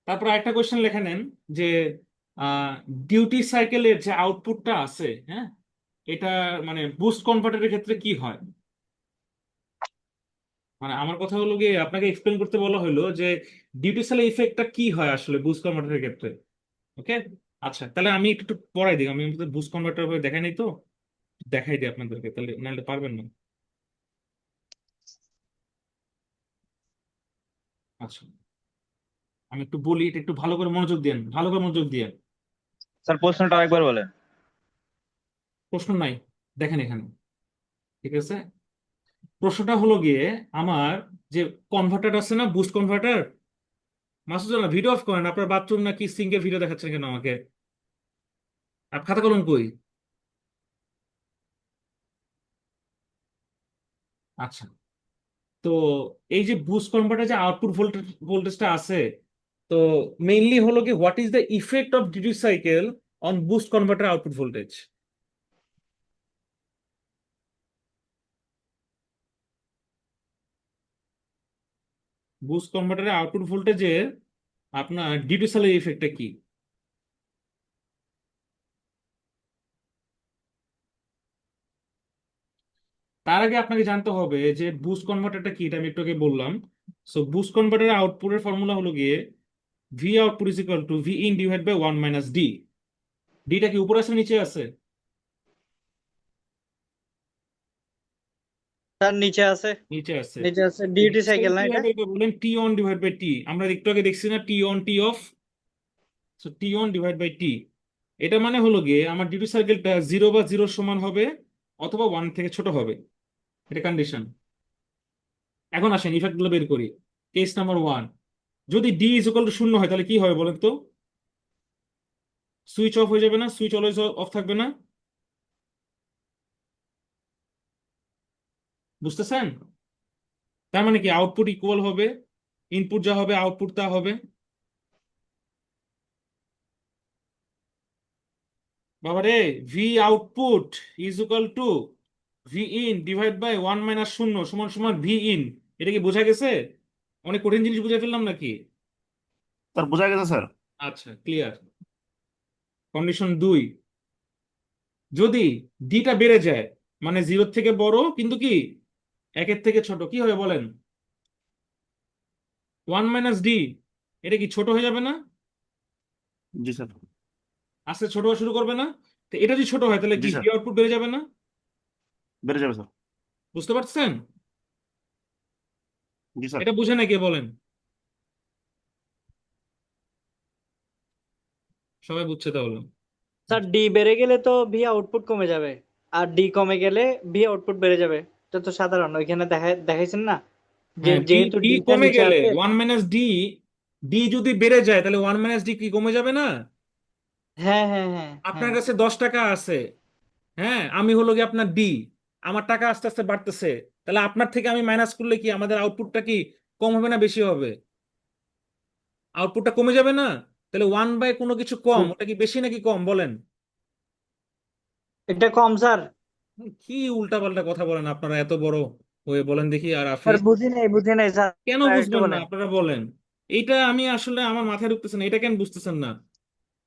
তারপর একটা কোয়েশ্চেন লিখে নেন যে ডিউটি সাইকেলের যে আউটপুটটা আছে, হ্যাঁ, এটা মানে বুস্ট কনভার্টারের ক্ষেত্রে কি হয়। মানে আমার কথা হলো গিয়ে আপনাকে এক্সপ্লেন করতে বলা হলো যে ডিউটি সাইকেল ইফেক্টটা কি হয় আসলে বুস্ট কনভার্টারের ক্ষেত্রে। ওকে, আচ্ছা তাহলে আমি একটু পড়াই দিই, আমি বুস্ট কনভার্টার দেখাই নাই তো, দেখাই দিই আপনাদেরকে, তাহলে নাহলে পারবেন না। আচ্ছা আমি একটু বলি, এটা একটু ভালো করে মনোযোগ দিন, ভালো করে মনোযোগ দিয়ে। স্যার প্রশ্নটা আরেকবার বলেন। প্রশ্ন নাই, দেখেন এখানে, ঠিক আছে। প্রশ্নটা হলো গিয়ে আমার যে কনভার্টার আছে না, বুস্ট কনভার্টার। মাসুদ না ভিডিও অফ করেন, আপনার বাথরুম নাকি সিঙ্কের ভিডিও দেখাচ্ছেন কেন আমাকে? আর খাতা কলম কই? আচ্ছা, তো এই যে বুস্ট কনভার্টার যে আউটপুট ভোল্টেজটা আছে, তো মেইনলি হলো কি what is the effect of duty cycle on boost converter output voltage. Boost কনভার্টারের আউটপুট ভোল্টেজে আপনার ডিউটি সাইকেল ইফেক্টটা কি? তার আগে আপনাকে জানতে হবে যে বুস্ট কনভার্টারটা কি, এটা আমি একটু আগে বললাম। সো বুস্ট কনভার্টারের আউটপুটের ফর্মুলা হলো গিয়ে V output is equal to V in divide by 1 minus D. ডিটা কি উপরে আছে নিচে আছে? স্যার নিচে আছে। নিচে আছে। নিচে আছে, ডিউটি সাইকেল না এটা? কিভাবে বললেন T on divide by T, আমরা একটু আগে দেখছি না T on T off. So T on divide by T, এটা মানে হলো গিয়ে আমার ডিউটি সাইকেলটা 0 বা 0 সমান হবে অথবা 1 থেকে ছোট হবে, এটা কন্ডিশন। এখন আসেন ইফেক্ট গুলো বের করি। কেস নাম্বার 1, যদি ডি ইজ ইকুয়াল টু 0 হয় তাহলে কি হবে বলেন তো? সুইচ অফ হয়ে যাবে না? সুইচ অলওয়েজ অফ থাকবে না? বুঝতেছেন? তার মানে কি আউটপুট ইকুয়াল হবে, ইনপুট যা হবে আউটপুট তা হবে। বাবারে, V output is equal to V in divide by 1 minus 0 সমান সমান ভি ইন। এটা কি বোঝা গেছে? অনেক কঠিন জিনিস বুঝে ফেললাম নাকি? স্যার বোঝা গেছে স্যার। আচ্ছা ক্লিয়ার। কন্ডিশন 2, যদি ডিটা বেড়ে যায় মানে 0 থেকে বড় কিন্তু কি 1 থেকে ছোট, কি হবে বলেন? 1 মাইনাস ডি, এটা কি ছোট হয়ে যাবে না? জি স্যার। আস্তে ছোট হওয়া শুরু করবে না? তো এটা যদি ছোট হয় তাহলে জি কি স্যার, ভি আউটপুট বেড়ে যাবে না? বেড়ে যাবে স্যার। বুঝতে পারছেন? জি স্যার। এটা বুঝে না কে বলেন? সবাই বুঝছে তাহলে? স্যার ডি বেড়ে গেলে তো ভি আউটপুট কমে যাবে, আর ডি কমে গেলে ভি আউটপুট বেড়ে যাবে। এটা তো সাধারণ, ওইখানে দেখাইছেন না যে হ্যাঁ, ডি যেহেতু ডি ডিটা কমে নিচে গেলে আছে। 1 মাইনাস ডি, ডি যদি বেড়ে যায় তাহলে 1 মাইনাস ডি কি কমে যাবে না? হ্যাঁ হ্যাঁ হ্যাঁ আপনার হ্যাঁ। কাছে 10 টাকা আছে, হ্যাঁ, আমি হলো কি আপনার ডি, আমার টাকা আস্তে আস্তে বাড়তেছে, তাহলে আপনার থেকে আমি মাইনাস করলে কি আমাদের আউটপুটটা কি কম হবে না বেশি হবে? আউটপুটটা কমে যাবে না? তাহলে 1 বাই কোনো কিছু কম, ওটা কি বেশি নাকি কম বলেন? এটা কম স্যার। কি উল্টাপাল্টা কথা বলেন আপনারা এত বড় হয়ে, বলেন দেখি। আর স্যার আফিস, বুঝি নাই স্যার। কেন একটু বুঝবেন না বলেন। আপনারা বলেন? এইটা আমি আসলে আমার মাথায় ঢুকতেছে না, এটা কেন বুঝতেছেন না?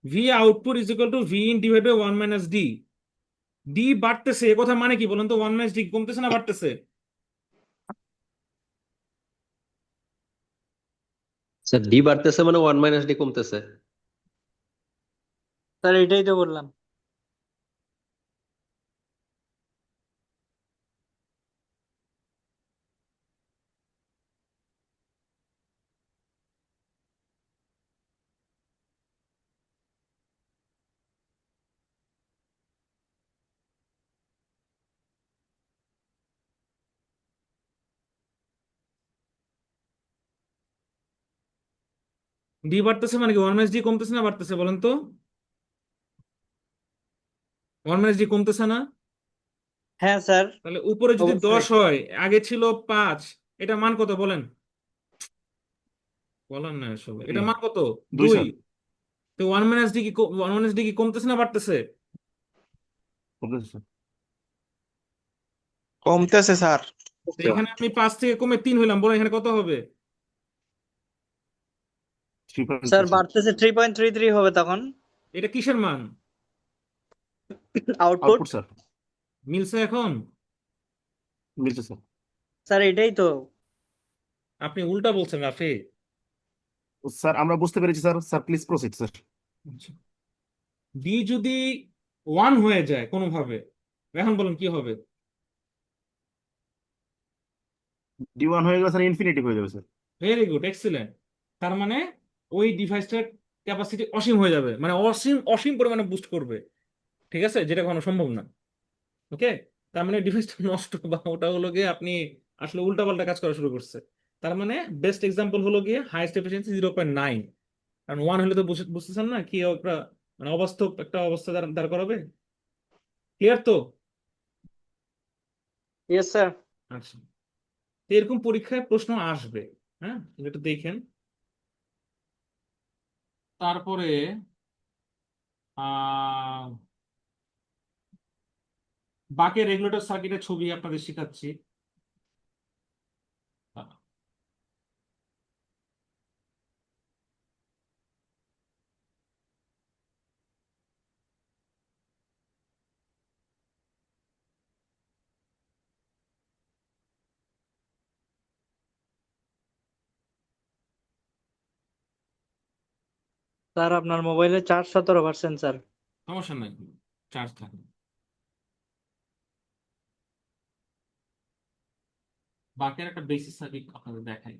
V output is equal to V in divide by 1 minus D. D বাড়তেছে, এ কথা মানে কি বলেন তো? 1 মাইনাস ডি কমতেছে না বাড়তেছে? স্যার ডি বাড়তেছে মানে 1 - ডি কমতেছে। স্যার এটাই তো বললাম। ডি বাড়তেছে মানে কি 1 - ডি কমতেছে না বাড়তেছে বলেন তো? 1 - ডি কমতেছে না? হ্যাঁ স্যার, তাহলে উপরে যদি অবশ্যই। 10 হয়, আগে ছিল 5, এটা মান কত বলেন? বলেন না আসলে, এটা মান কত? 2 2। স্যার। তো 1 - ডি কি কমতেছে না বাড়তেছে? কমতেছে স্যার। কমতেছে স্যার। তো এখানে আমি 5 থেকে কমে 3 হইলাম, বলেন এখানে কত হবে? 3.3 স্যার স্যার। বাড়তেছে 3.33 হবে তখন। এটা কিসের মান? আউটপুট। Output sir. মিলছে এখন? মিলছে স্যার। স্যার এটাই তো। আপনি উল্টা বলছেন রাফি। স্যার আমরা বুঝতে পেরেছি sir. Sir please proceed sir. আচ্ছা, ডি যদি 1 হয়ে যায় কোনোভাবে, এখন বলেন কি হবে? D1 হয়ে গেলে স্যার ইনফিনিটি হয়ে যাবে স্যার। Very good, excellent. তার মানে ওই ডিভাইসটার ক্যাপাসিটি অসীম হয়ে যাবে, মানে অসীম অসীম পরিমাণে বুস্ট করবে, ঠিক আছে, যেটা কখনো সম্ভব না। ওকে, তার মানে ডিভাইসটা নষ্ট, বা ওটা হলো গিয়ে আপনি আসলে উল্টাপাল্টা কাজ করা শুরু করছে। তার মানে বেস্ট এক্সাম্পল হলো গিয়ে হাইয়েস্ট এফিসিয়েন্সি 0.9। কারণ 1 হলে তো বুঝতেছেন না কি একটা, মানে অবাস্তব একটা অবস্থা দাঁড় দাঁড় করাবে। ক্লিয়ার তো? Yes sir. আচ্ছা, তো এরকম পরীক্ষায় প্রশ্ন আসবে। হ্যাঁ, এটা দেখেন। তারপরে আহ বাকের রেগুলেটর সার্কিটের ছবি আপনাদের শেখাচ্ছি। স্যার আপনার মোবাইলে চার্জ 17% স্যার। সমস্যা নাই, চার্জ থাকে। বাকের একটা বেসিক সার্কিট আপনাদের দেখাই।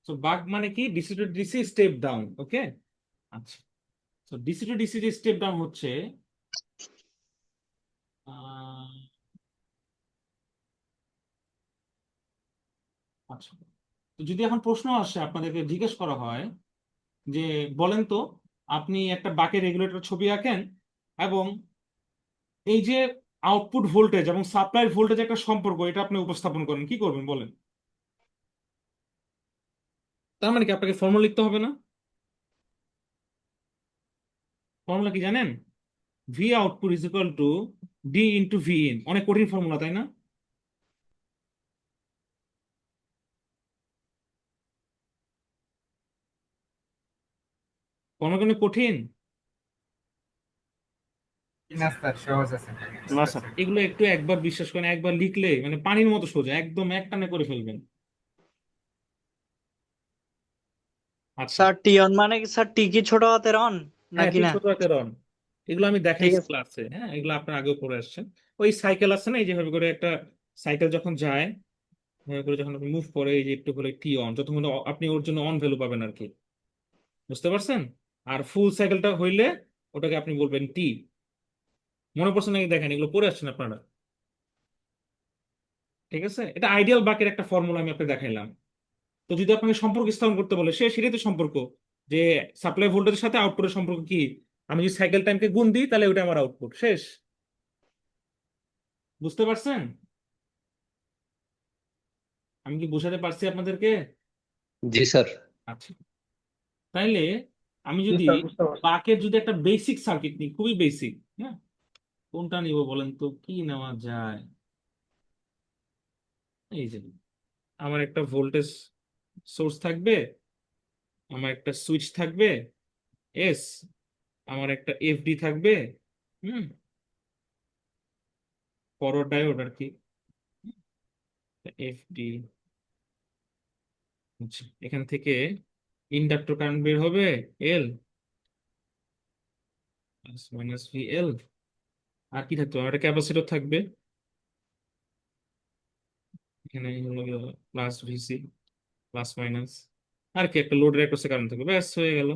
তো বাক মানে কি? DC to DC step down. Okay, আচ্ছা। তো ডিসি টু ডিসি যে স্টেপ ডাউন হচ্ছে, আহ, আচ্ছা, তো যদি এখন প্রশ্ন আসে, আপনাদেরকে জিজ্ঞেস করা হয় যে বলেন তো, আপনি একটা বাকের রেগুলেটর ছবি আঁকেন এবং এই যে আউটপুট ভোল্টেজ এবং সাপ্লাই ভোল্টেজ একটা সম্পর্ক, এটা আপনি উপস্থাপন করেন, কি করবেন বলেন? তার মানে কি আপনাকে ফর্মুলা লিখতে হবে না? ফর্মুলা কি জানেন? V output is equal to D into V in. অনেক কঠিন ফর্মুলা, তাই না? কোনো কোনো কঠিন? না স্যার, সহজ আছে। না স্যার। এগুলো একটু একবার বিশ্বাস করেন, একবার লিখলে মানে পানির মতো সোজা, একদম এক টানে করে ফেলবেন। আচ্ছা, স্যার টি অন মানে কি স্যার? টি কি ছোট হাতের অন হ্যাঁ, নাকি ঠিক না? ছোট হাতের অন। এগুলো আমি ঠিক দেখাইছি আছে। ক্লাসে। হ্যাঁ, এগুলো আপনার আগেও পড়ে আসছেন। ওই সাইকেল আছে না, এই যেভাবে করে একটা সাইকেল যখন যায়, এভাবে করে যখন আপনি মুভ করে, এই যে একটু করে টি অন, যতক্ষণ আপনি ওর জন্য অন ভ্যালু পাবেন আর কি। বুঝতে পারছেন? আর ফুল সাইকেলটা হইলে ওটাকে আপনি বলবেন টি। মনে পড়ছে নাকি? দেখেন, এগুলো পড়ে আসছেন আপনারা। ঠিক আছে, এটা আইডিয়াল বাকের একটা ফর্মুলা আমি আপনাকে দেখাইলাম। তো যদি আপনাকে সম্পর্ক স্থাপন করতে বলে, সেটাই তো সম্পর্ক, যে সাপ্লাই ভোল্টেজের সাথে আউটপুটের সম্পর্ক কি। আমি যদি সাইকেল টাইমকে গুণ দিই, তাহলে ওটা আমার আউটপুট। শেষ। বুঝতে পারছেন? আমি কি বোঝাতে পারছি আপনাদেরকে? জি স্যার। আচ্ছা, তাইলে আমি জি যদি স্যার, বুঝতে পারছি। বাকের যদি একটা বেসিক সার্কিট নিই, খুবই বেসিক, হ্যাঁ, কোনটা নিব বলেন তো? কি নেওয়া যায়? এই যে আমার একটা ভোল্টেজ সোর্স থাকবে, আমার একটা সুইচ থাকবে এস, আমার একটা এফডি থাকবে, হুম, ফরওয়ার্ড ডায়োড আর কি, এফডি আচ্ছা, এখান থেকে ইন্ডাক্টর কারেন্ট বের হবে এল প্লাস মাইনাস ভি এল, আর কি থাকতো, একটা ক্যাপাসিটর থাকবে এখানে হলো প্লাস ভিসি প্লাস মাইনাস, আর কি একটা লোড রেক্টসে কারেন্ট থাকবে, ব্যাস হয়ে গেল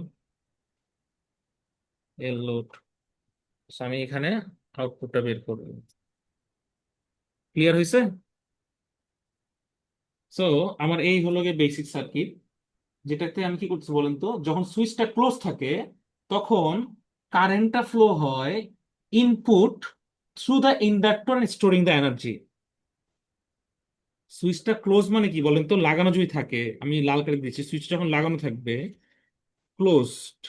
এল লোড। আমি এখানে আউটপুটটা বের করব। ক্লিয়ার হয়েছে? সো আমার এই হলো গিয়ে বেসিক সার্কিট, যেটাতে আমি কি করতেছি বলেন তো, যখন সুইচটা ক্লোজ থাকে তখন কারেন্টটা ফ্লো হয় input through the inductor and storing the energy. সুইচটা ক্লোজ মানে কি বলেন তো, লাগানো যদি থাকে, আমি লাল কালি দিচ্ছি, সুইচ যখন লাগানো থাকবে ক্লোজড,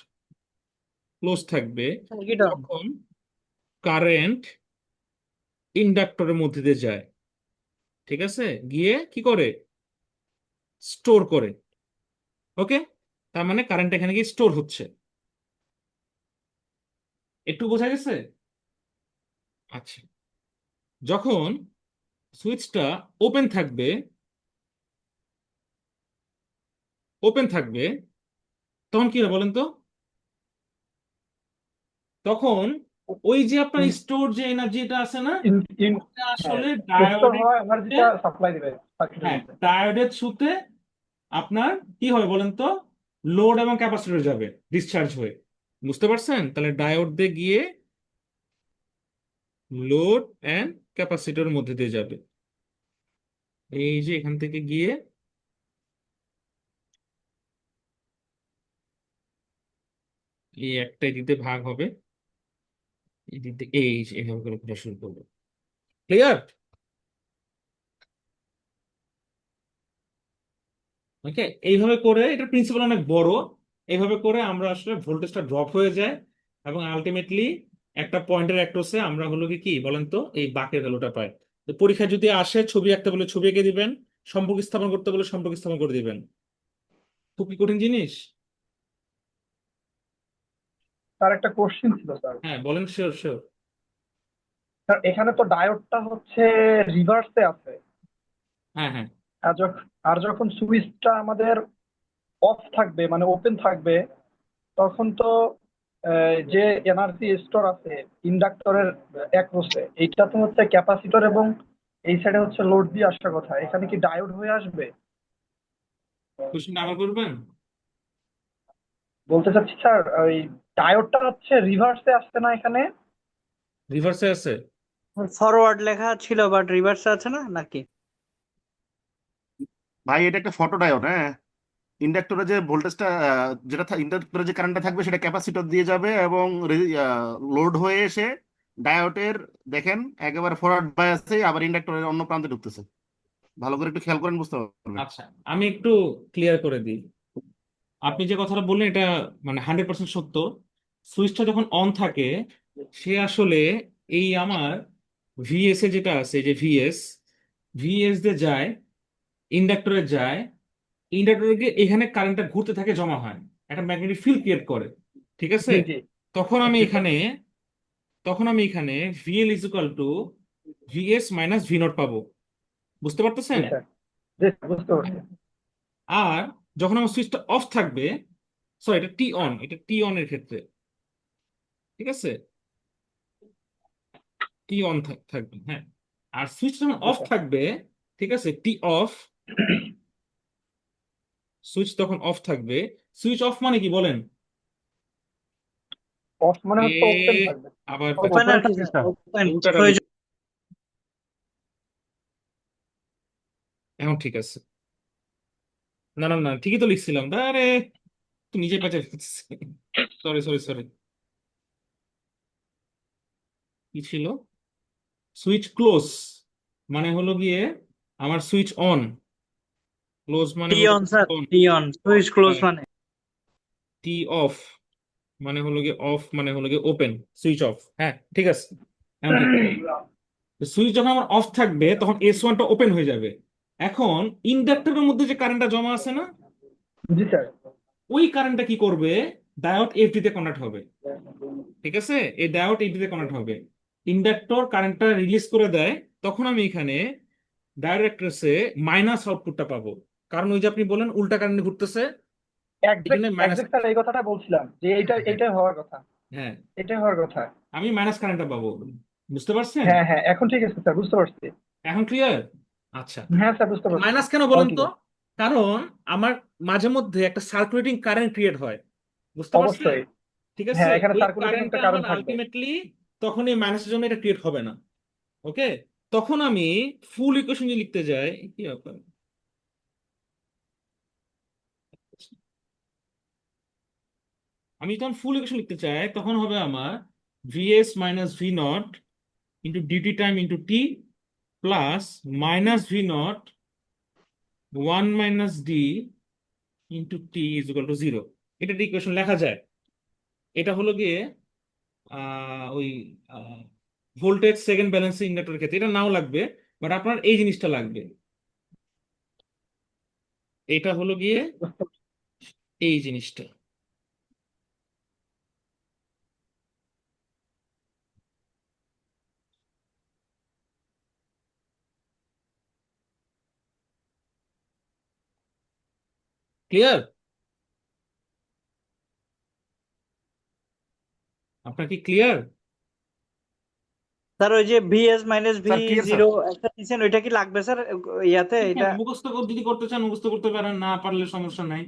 ক্লোজ থাকবে, সার্কিট অন। তখন কারেন্ট ইন্ডাক্টরের মধ্যে দিয়ে যায়, ঠিক আছে, গিয়ে কি করে স্টোর করে। ওকে, তার মানে কারেন্ট এখানে গিয়ে স্টোর হচ্ছে। একটু বোঝা গেছে? আচ্ছা, যখন সুইচটা ওপেন থাকবে, ওপেন থাকবে তখন কি হবে বলেন তো, তখন ওই যে আপনার স্টোর যে এনার্জিটা আছে না, ইন ইন ওটা হ্যাঁ, আসলে স্টোর ডায়োডের হওয়া থ্রুতে, এনার্জিটা সাপ্লাই দিবে সার্কিটের হ্যাঁ মধ্যে। ডায়োডের থ্রুতে আপনার কি হবে বলেন তো, লোড এবং ক্যাপাসিটর যাবে ডিসচার্জ হয়ে। বুঝতে পারছেন? তাহলে ডায়োড দিয়ে গিয়ে লোড এন্ড ক্যাপাসিটরের মধ্যে দিয়ে যাবে, এই যে এখান থেকে গিয়ে এই একটা দিতে ভাগ হবে, এই দিক থেকে এই যে এইভাবে করে ঘোরা শুরু করবে। ক্লিয়ার? ওকে, এইভাবে করে, এটা প্রিন্সিপাল অনেক বড়, এইভাবে করে আমরা আসলে ভোল্টেজটা ড্রপ হয়ে যায় এবং আলটিমেটলি একটা পয়েন্টের অ্যাক্রসে আমরা হলো কি কি বলেন তো এই বাকের ভ্যালুটা পাই। তো পরীক্ষায় যদি আসে ছবি আঁকতে বলে ছবি এঁকে দিবেন, সম্পর্ক স্থাপন করতে বলে সম্পর্ক স্থাপন করে দিবেন। খুব কি কঠিন জিনিস? তার একটা কোশ্চেন ছিল স্যার। হ্যাঁ বলেন, শিওর শিওর। স্যার এখানে তো ডায়োডটা হচ্ছে রিভার্সে আছে, হ্যাঁ হ্যাঁ আর যখন সুইচটা আমাদের অফ থাকবে মানে ওপেন থাকবে, তখন তো যে এনার্জি স্টোর আছে ইন্ডাক্টরের অ্যাক্রসে, এইটা তো হচ্ছে ক্যাপাসিটর এবং এই সাইডে হচ্ছে লোড দিয়ে আসার কথা, এখানে কি ডায়োড হয়ে আসবে? কোশ্চেনটা আবার করবেন। বলতে চাচ্ছি স্যার, ওই ডায়োডটা হচ্ছে রিভার্সে আসছে না এখানে? রিভার্সে আছে? ফরওয়ার্ড লেখা ছিল বাট রিভার্সে আছে না নাকি? ভাই এটা একটা ফটো ডায়োড, হ্যাঁ। ইন্ডাক্টরে যে ভোল্টেজটা, যেটা ইন্ডাক্টরে যে কারেন্টটা থাকবে সেটা ক্যাপাসিটর দিয়ে যাবে এবং লোড হয়ে এসে ডায়োডের দেখেন একেবারে ফরওয়ার্ড বায়াসে আবার ইন্ডাক্টরের অন্য প্রান্তে ঢুকতেছে। ভালো করে একটু খেয়াল করেন, বুঝতে পারবেন। আচ্ছা, আমি একটু ক্লিয়ার করে দিই। আপনি যে কথাটা বললেন এটা মানে 100% সত্য। সুইচটা যখন অন থাকে সে আসলে এই আমার ভিএস এ যেটা আছে, যে ভিএস, ভিএস দিয়ে যায়, ইন্ডাক্টরে যায়, ইন্ডাক্টরে গিয়ে এখানে কারেন্টটা ঘুরতে থাকে, জমা হয়, একটা ম্যাগনেটিক ফিল্ড ক্রিয়েট করে, ঠিক আছে। জি জি তখন আমি জি স্যার। এখানে তখন আমি এখানে VL is equal to VS minus V naught পাবো। বুঝতে জি পারতেছেন? স্যার, জি স্যার, বুঝতে পারছি। আর যখন আমার সুইচটা অফ থাকবে, সরি এটা টি অন, এটা টি অন এর ক্ষেত্রে, ঠিক আছে, টি অন থাকবে, হ্যাঁ। আর সুইচ যখন জি অফ স্যার। থাকবে, ঠিক আছে, টি অফ, সুইচ তখন অফ থাকবে। সুইচ অফ মানে কি বলেন? অফ মানে এ হচ্ছে ওপেন থাকবে। আবার ওপেন আর কি থাকবে স্যার? ওপেন উল্টাটা প্রয়োজন। এখন ঠিক আছে। না না না, ঠিকই তো লিখছিলাম, আরে তো নিজে পাচ্ছে। সরি সরি সরি, কি ছিল, সুইচ ক্লোজ মানে হলো গিয়ে আমার সুইচ অন, ক্লোজ মানে টি হলো on sir, on, T on, switch close মানে। টি অফ মানে হলো গিয়ে অফ মানে হলো গিয়ে ওপেন, সুইচ অফ, হ্যাঁ ঠিক আছে। এখন ঠিক সুইচ যখন আমার অফ থাকবে তখন এস ওয়ানটা ওপেন হয়ে যাবে। এখন ইন্ডাক্টরের মধ্যে যে কারেন্টটা জমা আছে না, জি স্যার। ওই কারেন্টটা কি করবে, ডায়োড এফডি তে কনভার্ট হবে, ঠিক আছে। এই ডায়োড এফডি তে কনভার্ট হবে, ইন্ডাক্টর কারেন্টটা রিলিজ করে দেয়, তখন আমি এখানে ডায়োড অ্যাক্ট্রেসে মাইনাস আউটপুটটা পাবো। কারণ ওই যে আপনি বলেন উল্টা কারেন্ট ঘুরতেছে, এই এক্সাক্ট জন্য মাইনাস। এক্সাক্ট স্যার এই কথাটা বলছিলাম যে হ্যাঁ এইটাই হওয়ার কথা, হ্যাঁ, এটাই হওয়ার কথা। আমি মাইনাস কারেন্টটা পাবো, বুঝতে পারছেন? হ্যাঁ হ্যাঁ, এখন ঠিক আছে স্যার, বুঝতে পারছি। এখন ক্লিয়ার? আচ্ছা, হ্যাঁ স্যার, বুঝতে পারছি। মাইনাস কেন অল বলেন তো? ক্লিয়ার। কারণ আমার মাঝে মধ্যে একটা সার্কুলেটিং কারেন্ট ক্রিয়েট হয়, বুঝতে পারছেন? অবশ্যই। ঠিক আছে, হ্যাঁ, এখানে ওই সার্কুলেটিং একটা কারেন্টটা আমার কারেন্ট থাকবে। আলটিমেটলি তখন এই মাইনাসের জন্য এটা ক্রিয়েট হবে না। ওকে, তখন আমি ফুল ইকুয়েশন যদি লিখতে যাই, কি ব্যাপার, আমি যখন ফুল ইকুয়েশন লিখতে চাই তখন হবে আমার VS minus V naught into DT time into T plus minus V naught 1 - d into T is equal to 0। এটা ইকুয়েশন লেখা যায়। এটা হলো গিয়ে ওই ভোল্টেজ সেকেন্ড ব্যালেন্সিং ইন্ডাক্টরের ক্ষেত্রে এটা নাও লাগবে, বাট আপনার এই জিনিসটা লাগবে। এটা হলো গিয়ে এই জিনিসটা। ক্লিয়ার? আপনার কি ক্লিয়ার? স্যার ওই যে VS minus V sir clear sir. Zero একটা দিচ্ছেন, ওইটা কি লাগবে স্যার ইয়াতে? এটা মুখস্থ যদি করতে চান মুখস্থ করতে পারেন, না পারলে সমস্যা নাই,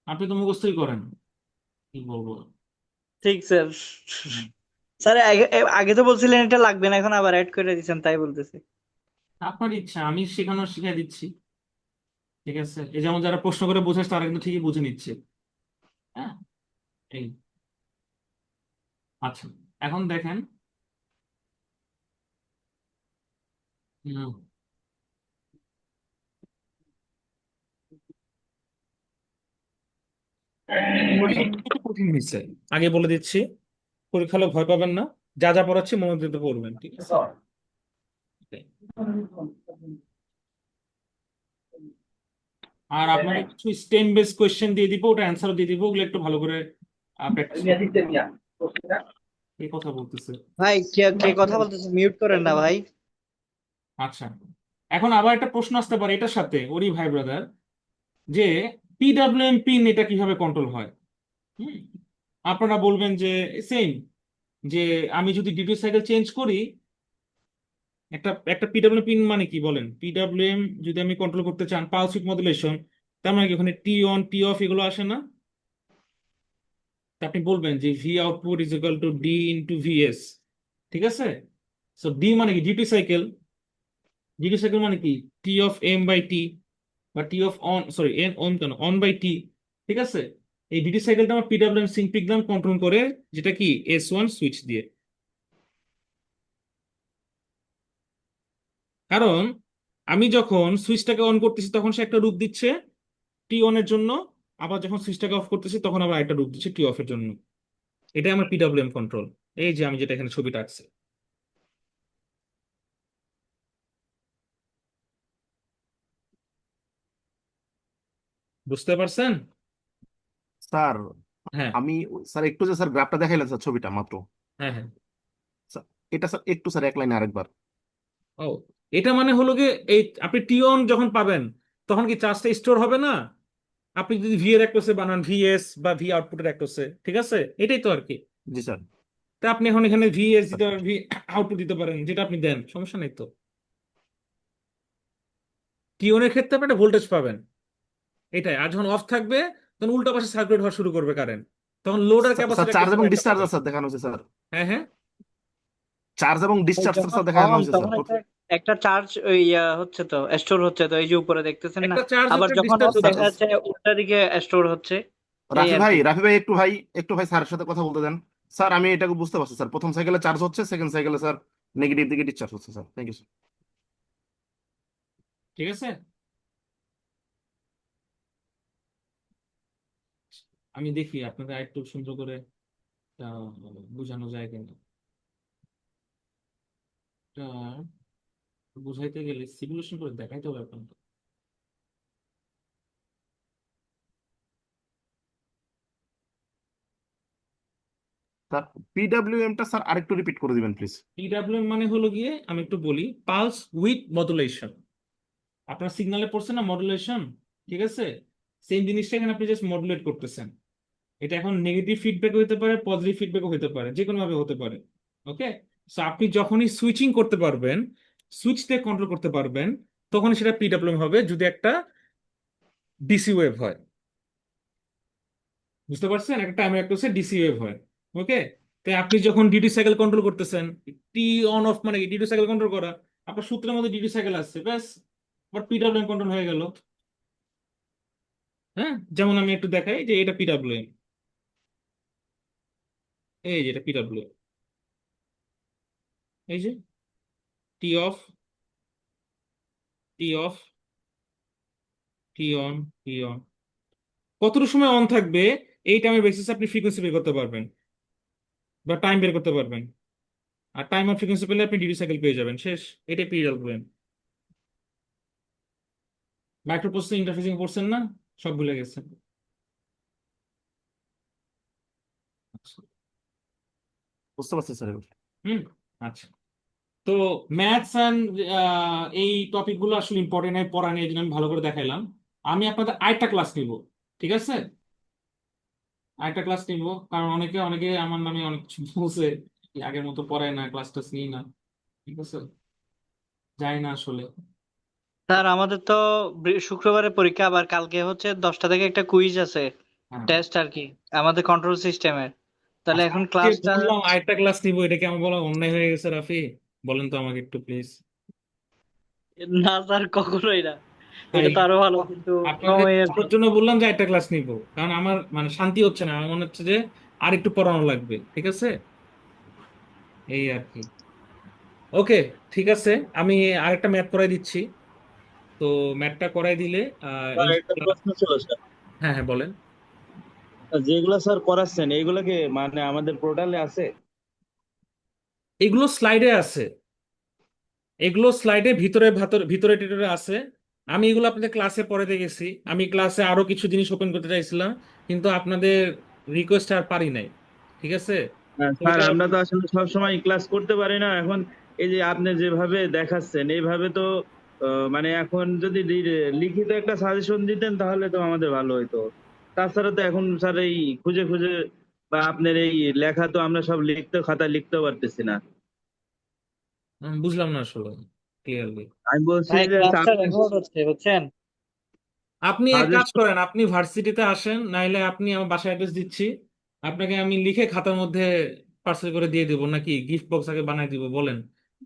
আপনি তো মুখস্থই করেন, কি বলবো। ঠিক স্যার। হুম। স্যার আগে তো বলছিলেন এটা লাগবে না, এখন আবার অ্যাড করে দিচ্ছেন, তাই বলতেছি। আপনার ইচ্ছা, আমি শেখানোর শিখিয়ে দিচ্ছি। ঠিক আছে, এই যেমন যারা প্রশ্ন করে বোঝাচ্ছে তারা কিন্তু ঠিকই বুঝে নিচ্ছে। হ্যাঁ, এই আচ্ছা, এখন দেখেন, হুম, পরীক্ষা একটু কঠিন হয়েছে, আগে বলে দিচ্ছি। পরীক্ষা হলে ভয় পাবেন না, যা যা পড়াচ্ছি মনোযোগ দিয়ে পড়বেন, ঠিক আছে? আর আপনাকে কিছু স্টেম বেস কোয়েশ্চেন দিয়ে দিব, ওটা অ্যান্সার দিয়ে দিব, ওগুলো একটু ভালো করে প্র্যাকটিস এই কথা বলতেছে। ভাই কে কে কথা বলতেছে? মিউট করেন না ভাই। আচ্ছা, এখন আবার একটা প্রশ্ন আসতে পারে এটার সাথে, ওরি ভাই ব্রাদার, যে পিডাব্লিউএম পিন এটা কিভাবে কন্ট্রোল হয়? হুম, আপনারা বলবেন যে সেম, যে আমি যদি ডিউটি সাইকেল চেঞ্জ করি, একটা একটা পিডাব্লিউএম পিন মানে কি বলেন? পিডাব্লিউএম যদি আমি কন্ট্রোল করতে চান পালস উইথ মডুলেশন, তার মানে কি ওখানে টি অন টি অফ এগুলো আসে না? তা আপনি বলবেন যে V output is equal to D into VS, ঠিক আছে? সো ডি মানে কি? Duty cycle. ডিউটি সাইকেল মানে কি? T off M by T, বা T off on, sorry N on কেন, অন বাই টি, ঠিক আছে? এই ডিউটি সাইকেলটা আমার পিডাব্লিউএম সিম্পিগ্রাম কন্ট্রোল করে, যেটা কি S1 সুইচ দিয়ে। কারণ আমি যখন সুইচটাকে অন করতেছি তখন সে একটা রূপ দিচ্ছে টি অন এর জন্য, আবার যখন সুইচটাকে অফ করতেছি তখন আবার একটা রূপ দিচ্ছে টি অফ এর জন্য। এটাই আমার পিডাব্লিউএম কন্ট্রোল, এই যে আমি যেটা এখানে ছবিটা আঁকছি। বুঝতে পারছেন? স্যার হ্যাঁ আমি, স্যার একটু যে স্যার গ্রাফটা দেখাইলেন স্যার, ছবিটা মাত্র, হ্যাঁ হ্যাঁ। স্যার, এটা স্যার একটু স্যার এক লাইনে আরেকবার। ও, এটা মানে হলো গিয়ে এই আপনি টি অন যখন পাবেন তখন কি চার্জটা স্টোর হবে না? আপনি যদি ভি এর অ্যাক্রসে বানান ভিএস বা ভি আউটপুটের অ্যাক্রসে, ঠিক আছে? এটাই তো আর কি। জি স্যার। তা আপনি এখন এখানে ভিএস স্যার দিতে পারেন, ভি আউটপুট দিতে পারেন, যেটা আপনি দেন, সমস্যা নেই তো। টি অন এর ক্ষেত্রে আপনি একটা ভোল্টেজ পাবেন, এটাই। আর যখন অফ থাকবে তখন উল্টা পাশে সার্কিট হওয়া শুরু করবে কারেন্ট, তখন লোড আর স্যার ক্যাপাসিটর চার্জ ক্ষেত্রে এবং একটা ডিসচার্জ পাবেন। স্যার দেখানো হয়েছে স্যার। হ্যাঁ হ্যাঁ, চার্জ এবং ওই ডিসচার্জ যখন স্যার দেখানো অন হয়েছে তখন স্যার। একটা একটা চার্জ ওই হচ্ছে তো, স্টোর হচ্ছে তো, এই যে উপরে দেখতেছেন না? একটা চার্জ আবার একটা যখন ডিসচার্জ অফ হচ্ছে। দেখা যাচ্ছে উল্টা দিকে স্টোর হচ্ছে, এই রাফি আর ভাই, কি। রাফি ভাই একটু ভাই, একটু ভাই স্যারের সাথে কথা বলতে দেন। স্যার আমি এটাকে বুঝতে পারছি স্যার, প্রথম সাইকেলে চার্জ হচ্ছে, সেকেন্ড সাইকেলে স্যার নেগেটিভ দিকে ডিসচার্জ হচ্ছে স্যার। Thank you sir. ঠিক আছে, আমি দেখি আপনাদের আরেকটু সুন্দর করে বোঝানো যায় কিনা। এটা বুঝাইতে গেলে সিমুলেশন করে দেখাইতে হবে আপনাকে। স্যার পিডাব্লিউএমটা স্যার আরেকটু রিপিট করে দিবেন প্লিজ। পিডাব্লিউএম মানে হলো গিয়ে, আমি একটু বলি, পালস উইথ মডুলেশন। আপনার সিগনালে পড়ছে না মডুলেশন, ঠিক আছে? সেম জিনিসটা এখানে আপনি জাস্ট মডুলেট করতেছেন। এটা এখন নেগেটিভ ফিডব্যাক হতে পারে, পজিটিভ ফিডব্যাকও হতে পারে, যে কোনো ভাবে হতে পারে। ওকে, সো আপনি যখনই সুইচিং করতে পারবেন, সুইচ দিয়ে কন্ট্রোল করতে পারবেন, তখন সেটা পিডব্লিউএম হবে, যদি একটা ডিসি ওয়েভ হয়। বুঝতে পারছেন? একটা টাইম অ্যাক্টরসে ডিসি ওয়েভ হয়। ওকে, তাই আপনি যখন ডিউটি সাইকেল কন্ট্রোল করতেছেন, টি অন অফ মানে কি? ডিউটি সাইকেল কন্ট্রোল করা, আপনার সূত্রের মধ্যে ডিউটি সাইকেল আসছে, ব্যাস, বাট পিডব্লিউএম কন্ট্রোল হয়ে গেল। হ্যাঁ, যেমন আমি একটু দেখাই যে এটা পিডব্লিউএম, এই যে এটা পিডব্লিউএম, এই যে T off, T off, T on, T on, কতটুকু সময় অন থাকবে এই টাইমের বেসিসে আপনি ফ্রিকোয়েন্সি বের করতে পারবেন বা টাইম বের করতে পারবেন। আর টাইম আর ফ্রিকোয়েন্সি পেলে আপনি ডিউটি সাইকেল পেয়ে যাবেন, শেষ। এটাই পিডব্লিউএম। মাইক্রো প্রসেসর ইন্টারফেসিং করছেন না? সব ভুলে গেছেন। আচ্ছা। বুঝতে পারছি স্যার এবার। হুম, আচ্ছা। তো ম্যাথস অ্যান্ড এই টপিকগুলো আসলে ইম্পর্টেন্ট, আমি পড়া নিয়ে এই জন্য আমি ভালো করে দেখাইলাম। আমি আপনাদের আরেকটা ক্লাস নিব, ঠিক আছে? আরেকটা ক্লাস নিব, কারণ অনেকে অনেকে আমার নামে অনেক কিছু বলছে, আগের মতো পড়ায় না, ক্লাস টাস নিই না, ঠিক আছে? যাই না আসলে। স্যার আমাদের তো শুক্রবারে পরীক্ষা, আবার কালকে হচ্ছে 10টা থেকে একটা কুইজ আছে, হ্যাঁ, টেস্ট আর কি, আমাদের কন্ট্রোল সিস্টেমের। তাহলে আচ্ছা, এখন আজকে ক্লাসটা, বললাম আরেকটা ক্লাস নিব, এটা কি আমার বলা অন্যায় হয়ে গেছে রাফি? বলেন তো আমাকে একটু প্লিজ। না স্যার কখনোই না, তাই এটা তো আরো ভালো, কিন্তু আপনাকে সময়ের, পড়ার জন্য বললাম যে একটা ক্লাস নিব, কারণ আমার মানে শান্তি হচ্ছে না, আমার মনে হচ্ছে যে আর একটু পড়ানো লাগবে, ঠিক আছে? এই আর কি। ওকে, ঠিক আছে, আমি আরেকটা ম্যাথ করাই দিচ্ছি। তো ম্যাথটা করাই দিলে স্যার একটা ইনশাআল্লাহ। প্রশ্ন ছিল স্যার, হ্যাঁ হ্যাঁ, বলেন। যেগুলো স্যার করাচ্ছেন এগুলো কি মানে আমাদের পোর্টালে আছে? এগুলো স্লাইডে আছে, এগুলো স্লাইডে ভিতরে ভিতরে টিতরে আছে। আমি এগুলো আপনাদের ক্লাসে পড়াতে গেছি, আমি ক্লাসে আরো কিছু জিনিস ওপেন করতে চাইছিলাম, কিন্তু আপনাদের রিকোয়েস্ট আর পারি নাই, ঠিক আছে? হ্যাঁ, তো স্যার এটা আমরা তো আসলে সবসময় ক্লাস করতে পারি না। এখন এই যে আপনি যেভাবে দেখাচ্ছেন এইভাবে তো মানে এখন যদি লিখিত একটা সাজেশন দিতেন তাহলে তো আমাদের ভালো হতো। তাছাড়া তো এখন স্যার এই খুঁজে খুঁজে বা আপনার এই লেখা তো আমরা সব খাতায় লিখতেও পারতেছি না। বুঝলাম না আসলে ক্লিয়ারলি। আমি বলছি ভাই যে ক্লাসটা আপনি রেকর্ড হচ্ছে বুঝছেন। আপনি এক কাজ সাজেশন, করেন, আপনি ভার্সিটিতে আসেন, নাইলে আপনি আমার বাসায় অ্যাড্রেস দিচ্ছি, আপনাকে আমি লিখে খাতার মধ্যে পার্সেল করে দিয়ে দিব, নাকি গিফট বক্স আগে বানাই দিব, বলেন?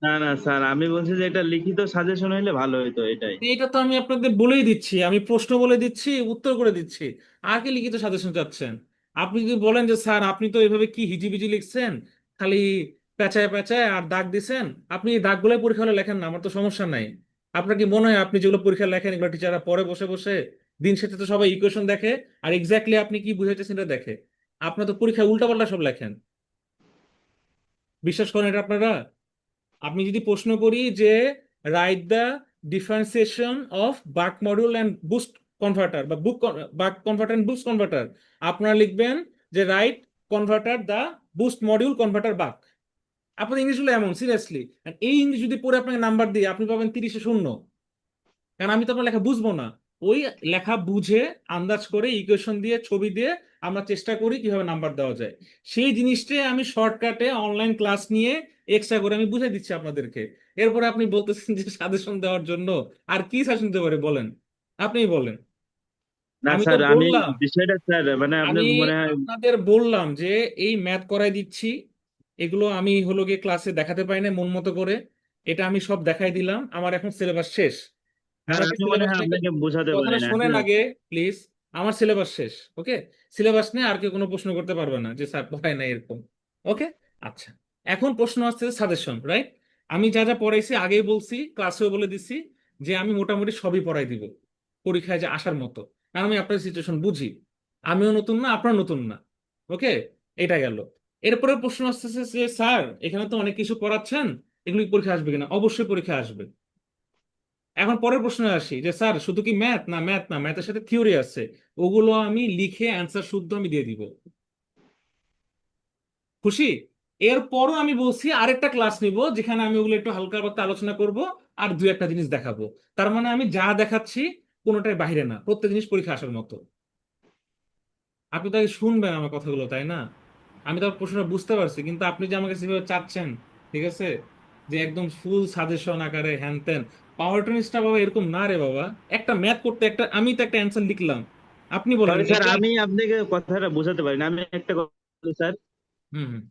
না না স্যার, আমি বলছি যে এটা লিখিত সাজেশন হইলে ভালো হতো এটাই। এটা তো আমি আপনাদের বলেই দিচ্ছি, আমি প্রশ্ন বলে দিচ্ছি, উত্তর করে দিচ্ছি, আর কি লিখিত সাজেশন চাচ্ছেন? আপনি যদি বলেন যে স্যার আপনি তো এইভাবে কি হিজিবিজি লিখছেন, খালি পেঁচায় পেঁচায় আর দাগ দিছেন, আপনি এই দাগগুলোই পরীক্ষা হলে লেখেন না, আমার তো সমস্যা নাই। আপনার কি মনে হয় আপনি যেগুলো পরীক্ষা লেখেন এগুলো টিচাররা পরে বসে বসে দিন শেষে তো সবাই ইকুয়েশন দেখে আর এক্স্যাক্টলি আপনি কি বুঝাইতেছেন এটা দেখে? আপনার তো পরীক্ষায় উল্টাপাল্টা সব লেখেন, বিশ্বাস করেন এটা আপনারা? আপনি যদি প্রশ্ন করি যে রাইট দ্য ডিফারেন্সিয়েশন অফ বাক মডিউল অ্যান্ড বুস্ট কনভার্টার বা বাক কনভার্টার অ্যান্ড বুস্ট কনভার্টার, আপনারা লিখবেন যে right converter the boost module converter বাক। আপনার ইংলিশগুলো এমন সিরিয়াসলি, এই ইংলিশ যদি পড়ে আপনাকে নাম্বার দিই আপনি পাবেন 30-এ 0, কারণ আমি তো আপনার লেখা বুঝবো না। ওই লেখা বুঝে আন্দাজ করে ইকুয়েশন দিয়ে ছবি দিয়ে আমরা চেষ্টা করি কিভাবে নাম্বার দেওয়া যায়, সেই জিনিসটাই আমি শর্টকাটে অনলাইন ক্লাস নিয়ে এক্সট্রা করে আমি বুঝে দিচ্ছি আপনাদেরকে। এরপরে আপনি বলতেছেন যে সাজেশন দেওয়ার জন্য, আর কি সাজেশন দিতে পারে বলেন? আপনিই বলেন। না আমি তো স্যার, আমি বললাম, বিষয়টা স্যার মানে আপনি আমি মনে হয়, আপনাদের বললাম যে এই ম্যাথ করাই দিচ্ছি, এগুলো আমি হলো গিয়ে ক্লাসে দেখাতে পারি না মন মতো করে, এটা আমি সব দেখাই দিলাম, আমার এখন সিলেবাস শেষ। স্যার আমার আমি মনে সিলেবাস হয় নিয়ে আপনাকে বোঝাতে কথাটা পারি না শোনেন হ্যাঁ। আগে প্লিজ, আমার সিলেবাস শেষ। ওকে, সিলেবাস নিয়ে আর কেউ কোনো প্রশ্ন করতে পারবে না যে স্যার পড়ায় না এরকম। ওকে, আচ্ছা, এখন প্রশ্ন আসছে সাজেশন, রাইট? আমি যা যা পড়াইছি আগেই বলছি, ক্লাসেও বলে দিছি যে আমি মোটামুটি সবই পড়াই দিব পরীক্ষায় যে আসার মতো, কারণ আমি আপনার সিচুয়েশন বুঝি, আমিও নতুন না আপনার নতুন না। ওকে, এটা গেল। এরপরে প্রশ্ন আসতেছে যে স্যার এখানে তো অনেক কিছু পড়াচ্ছেন, এগুলো কি পরীক্ষা আসবে কিনা? অবশ্যই পরীক্ষা আসবে। এখন পরের প্রশ্নে আসি যে স্যার শুধু কি ম্যাথ না, ম্যাথ না, ম্যাথের সাথে থিওরি আছে, ওগুলো আমি লিখে অ্যান্সার শুদ্ধ আমি দিয়ে দিব, খুশি? এরপরও আমি বলছি আরেকটা ক্লাস নিব যেখানে আমি ওগুলো একটু হালকা পাতলা আলোচনা করব, আর দুই একটা জিনিস দেখাবো। তার মানে আমি যা দেখাচ্ছি কোনোটাই বাইরে না, প্রত্যেক জিনিস পরীক্ষা আসার মতো। আপনি তো আগে শুনবেন আমার কথাগুলো, তাই না? আমি তো প্রশ্নটা বুঝতে পারছি, কিন্তু আপনি যে আমাকে যেভাবে চাচ্ছেন, ঠিক আছে, যে একদম ফুল সাজেশন আকারে হ্যান ত্যান, পাওয়ার টেনিসটা বাবা এরকম না রে বাবা। একটা ম্যাথ করতে একটা, আমি তো একটা অ্যান্সার লিখলাম, আপনি বলেন তাহলে স্যার এটা। আমি আপনাকে কথাটা বোঝাতে পারি না, আমি একটা কথা বলি, স্যার। হুম হুম।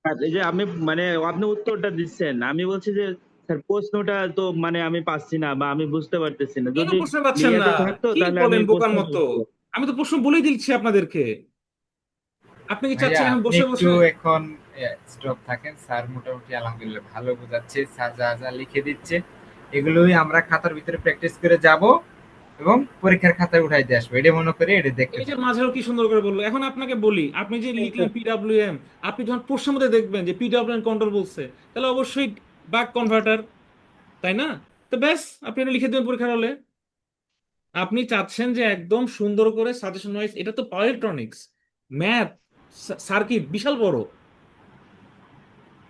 আর এই যে আমি মানে আপনি উত্তরটা দিচ্ছেন, আমি বলছি যে স্যার প্রশ্নটা তো মানে আমি পাচ্ছি না বা আমি বুঝতে পারতেছি না, কেন যদি প্রশ্ন পাচ্ছেন না? ইয়াতে থাকতো কি তাহলে আমি বলেন বোকার প্রশ্ন মতো? আমি তো প্রশ্ন বলেই দিচ্ছি আপনাদেরকে। আপনি কি ভাইয়া চাচ্ছেন এখন আপনি বসে একটু বসে? এখন স্টপ থাকেন, স্যার মোটামুটি আলহামদুলিল্লাহ ভালো বোঝাচ্ছে, স্যার যা যা লিখে দিচ্ছে এগুলোই আমরা খাতার ভিতরে প্র্যাকটিস করে যাব এবং পরীক্ষার খাতায় উঠাই দিয়ে আসবো, এটা মনে করে এটা দেখতে এই যে থাকবো। মাঝেও কি সুন্দর করে বললো। এখন আপনাকে বলি, আপনি যে লিখলেন পিডাব্লিউএম, আপনি যখন প্রশ্নের মধ্যে দেখবেন যে পিডাব্লিউএম কন্ট্রোল বলছে, তাহলে অবশ্যই বাক কনভার্টার, তাই না? তো ব্যাস, আপনি এটা লিখে দেবেন পরীক্ষার হলে। আপনি চাচ্ছেন যে একদম সুন্দর করে সাজেশন ওয়াইজ, এটা তো পাওয়ার ইলেকট্রনিক্স, ম্যাথ, সার্কিট বিশাল বড়,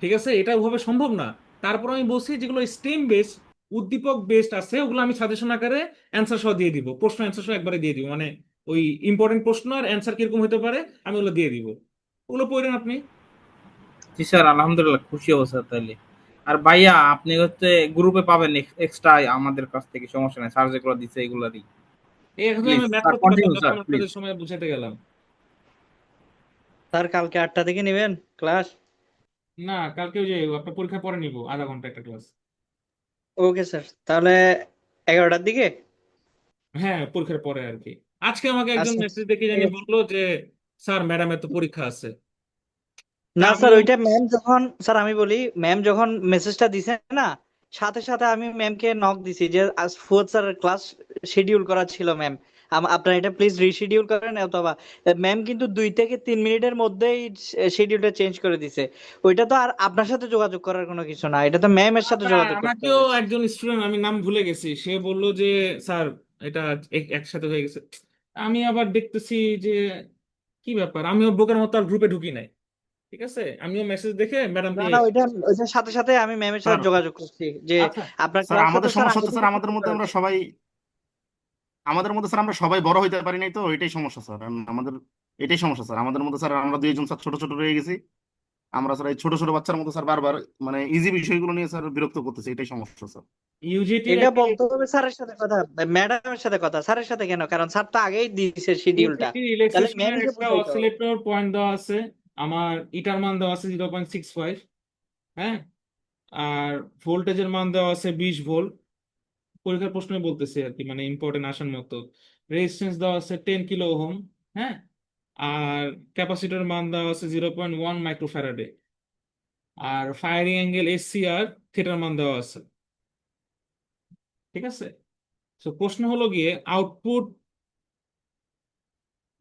ঠিক আছে, এটা ওভাবে সম্ভব না। তারপর আমি বলছি যেগুলো স্টেম বেসড, উদ্দীপক বেসড আছে, ওগুলো আমি সাজেশন আকারে অ্যান্সার সহ দিয়ে দিব, প্রশ্ন অ্যান্সার সহ একবারে দিয়ে দিব, মানে ওই ইম্পর্টেন্ট প্রশ্ন আর অ্যান্সার কিরকম হতে পারে আমি ওগুলো দিয়ে দিব, ওগুলো পড়েন আপনি। জি স্যার, আলহামদুলিল্লাহ খুশি হবো স্যার তাইলে। আর ভাইয়া আপনি হচ্ছে গ্রুপে পাবেন এক্সট্রা আমাদের কাছ থেকে, সমস্যা নাই, স্যার যেগুলো দিচ্ছে এগুলোরই। এই এখন প্লিজ আমি ম্যাথ স্যার, করতে পারতাম কন্টিনিউ না, স্যার, তখন প্লিজ। আপনাদের সময় বুঝাতে গেলাম। স্যার কালকে 8টা থেকে নেবেন ক্লাস? না, কালকে ওই যে আপনার পরীক্ষা পরে নিব, আধা ঘন্টা একটা ক্লাস। ওকে স্যার, তাহলে 11টার দিকে। হ্যাঁ, পরীক্ষার পরে আর কি। আজকে আমাকে একজন আচ্ছা মেসেজ দেখে ঠিক জানি আছে। বললো যে স্যার ম্যাডামের তো পরীক্ষা আছে। তা না স্যার, আমিও, ওইটা ম্যাম যখন, স্যার আমি বলি, ম্যাম যখন মেসেজটা দিছে না, সাথে সাথে আমি ম্যামকে নক দিছি যে আজ ফুয়াদ স্যারের ক্লাস শিডিউল করা ছিল ম্যাম, আপনারা এটা প্লিজ রিশিডিউল করেন, অথবা ম্যাম কিন্তু 2 থেকে 3 মিনিটের মধ্যেই শিডিউলটা চেঞ্জ করে দিছে। ওইটা তো আর আপনার সাথে যোগাযোগ করার কোনো কিছু না, এটা তো ম্যামের সাথে না, যোগাযোগ করতে আমাকেও হবে। একজন স্টুডেন্ট, আমি নাম ভুলে গেছি, সে বলল যে স্যার এটা একসাথে হয়ে গেছে। আমি আবার দেখতেছি যে কি ব্যাপার, আমিও বোকার মতো আর গ্রুপে ঢুকি নাই, ঠিক আছে, আমিও মেসেজ দেখে না ম্যাডামকে। না, ওইটা ওইটার সাথে সাথে আমি ম্যামের সাথে স্যার যোগাযোগ করছি যে আচ্ছা। আপনার স্যার ক্লাসটা তো আমাদের স্যার সমস্যা আগে হচ্ছে, থেকে স্যার আমাদের শুরু মধ্যে করা আমরা আছে। সবাই, আমাদের মধ্যে স্যার আমরা সবাই বড় হইতে পারি নাই, তো এটাই সমস্যা স্যার। আমাদের এটাই সমস্যা স্যার, আমাদের মধ্যে স্যার আমরা দুইজন স্যার ছোট ছোট রয়ে গেছি। আমরা স্যার এই ছোট ছোট বাচ্চার মতো স্যার বারবার মানে ইজি বিষয়গুলো নিয়ে স্যার বিরক্ত করতেছে, এটাই সমস্যা স্যার। ইউজিটির এটা একটা, বলতে হবে স্যারের সাথে কথা, ম্যাডামের সাথে কথা, স্যারের সাথে কেন? কারণ স্যার তো আগেই দিয়েছে শিডিউলটা, ইউজিটি তাহলে রিল্যাক্সেশনের ম্যামকে একটা বুঝাইতে হবে। অসিলেটর পয়েন্ট দেওয়া আছে, আমার ইটার মান দেওয়া আছে 0.65, হ্যাঁ, আর ভোল্টেজের মান দেওয়া আছে 20 ভোল্ট, পরীক্ষার প্রশ্নে বলতেছে আর কি, মানে ইম্পর্টেন্ট আসার মতো। রেজিস্ট্যান্স দেওয়া আছে 10 কিলো ওহম, হ্যাঁ, আর ক্যাপাসিটর মান দেওয়া আছে 0.1 মাইক্রোফ্যারাডে, আর ফায়ারিং অ্যাঙ্গেল এসসিআর থিটার মান দেওয়া আছে, ঠিক আছে। তো প্রশ্ন হলো গিয়ে আউটপুট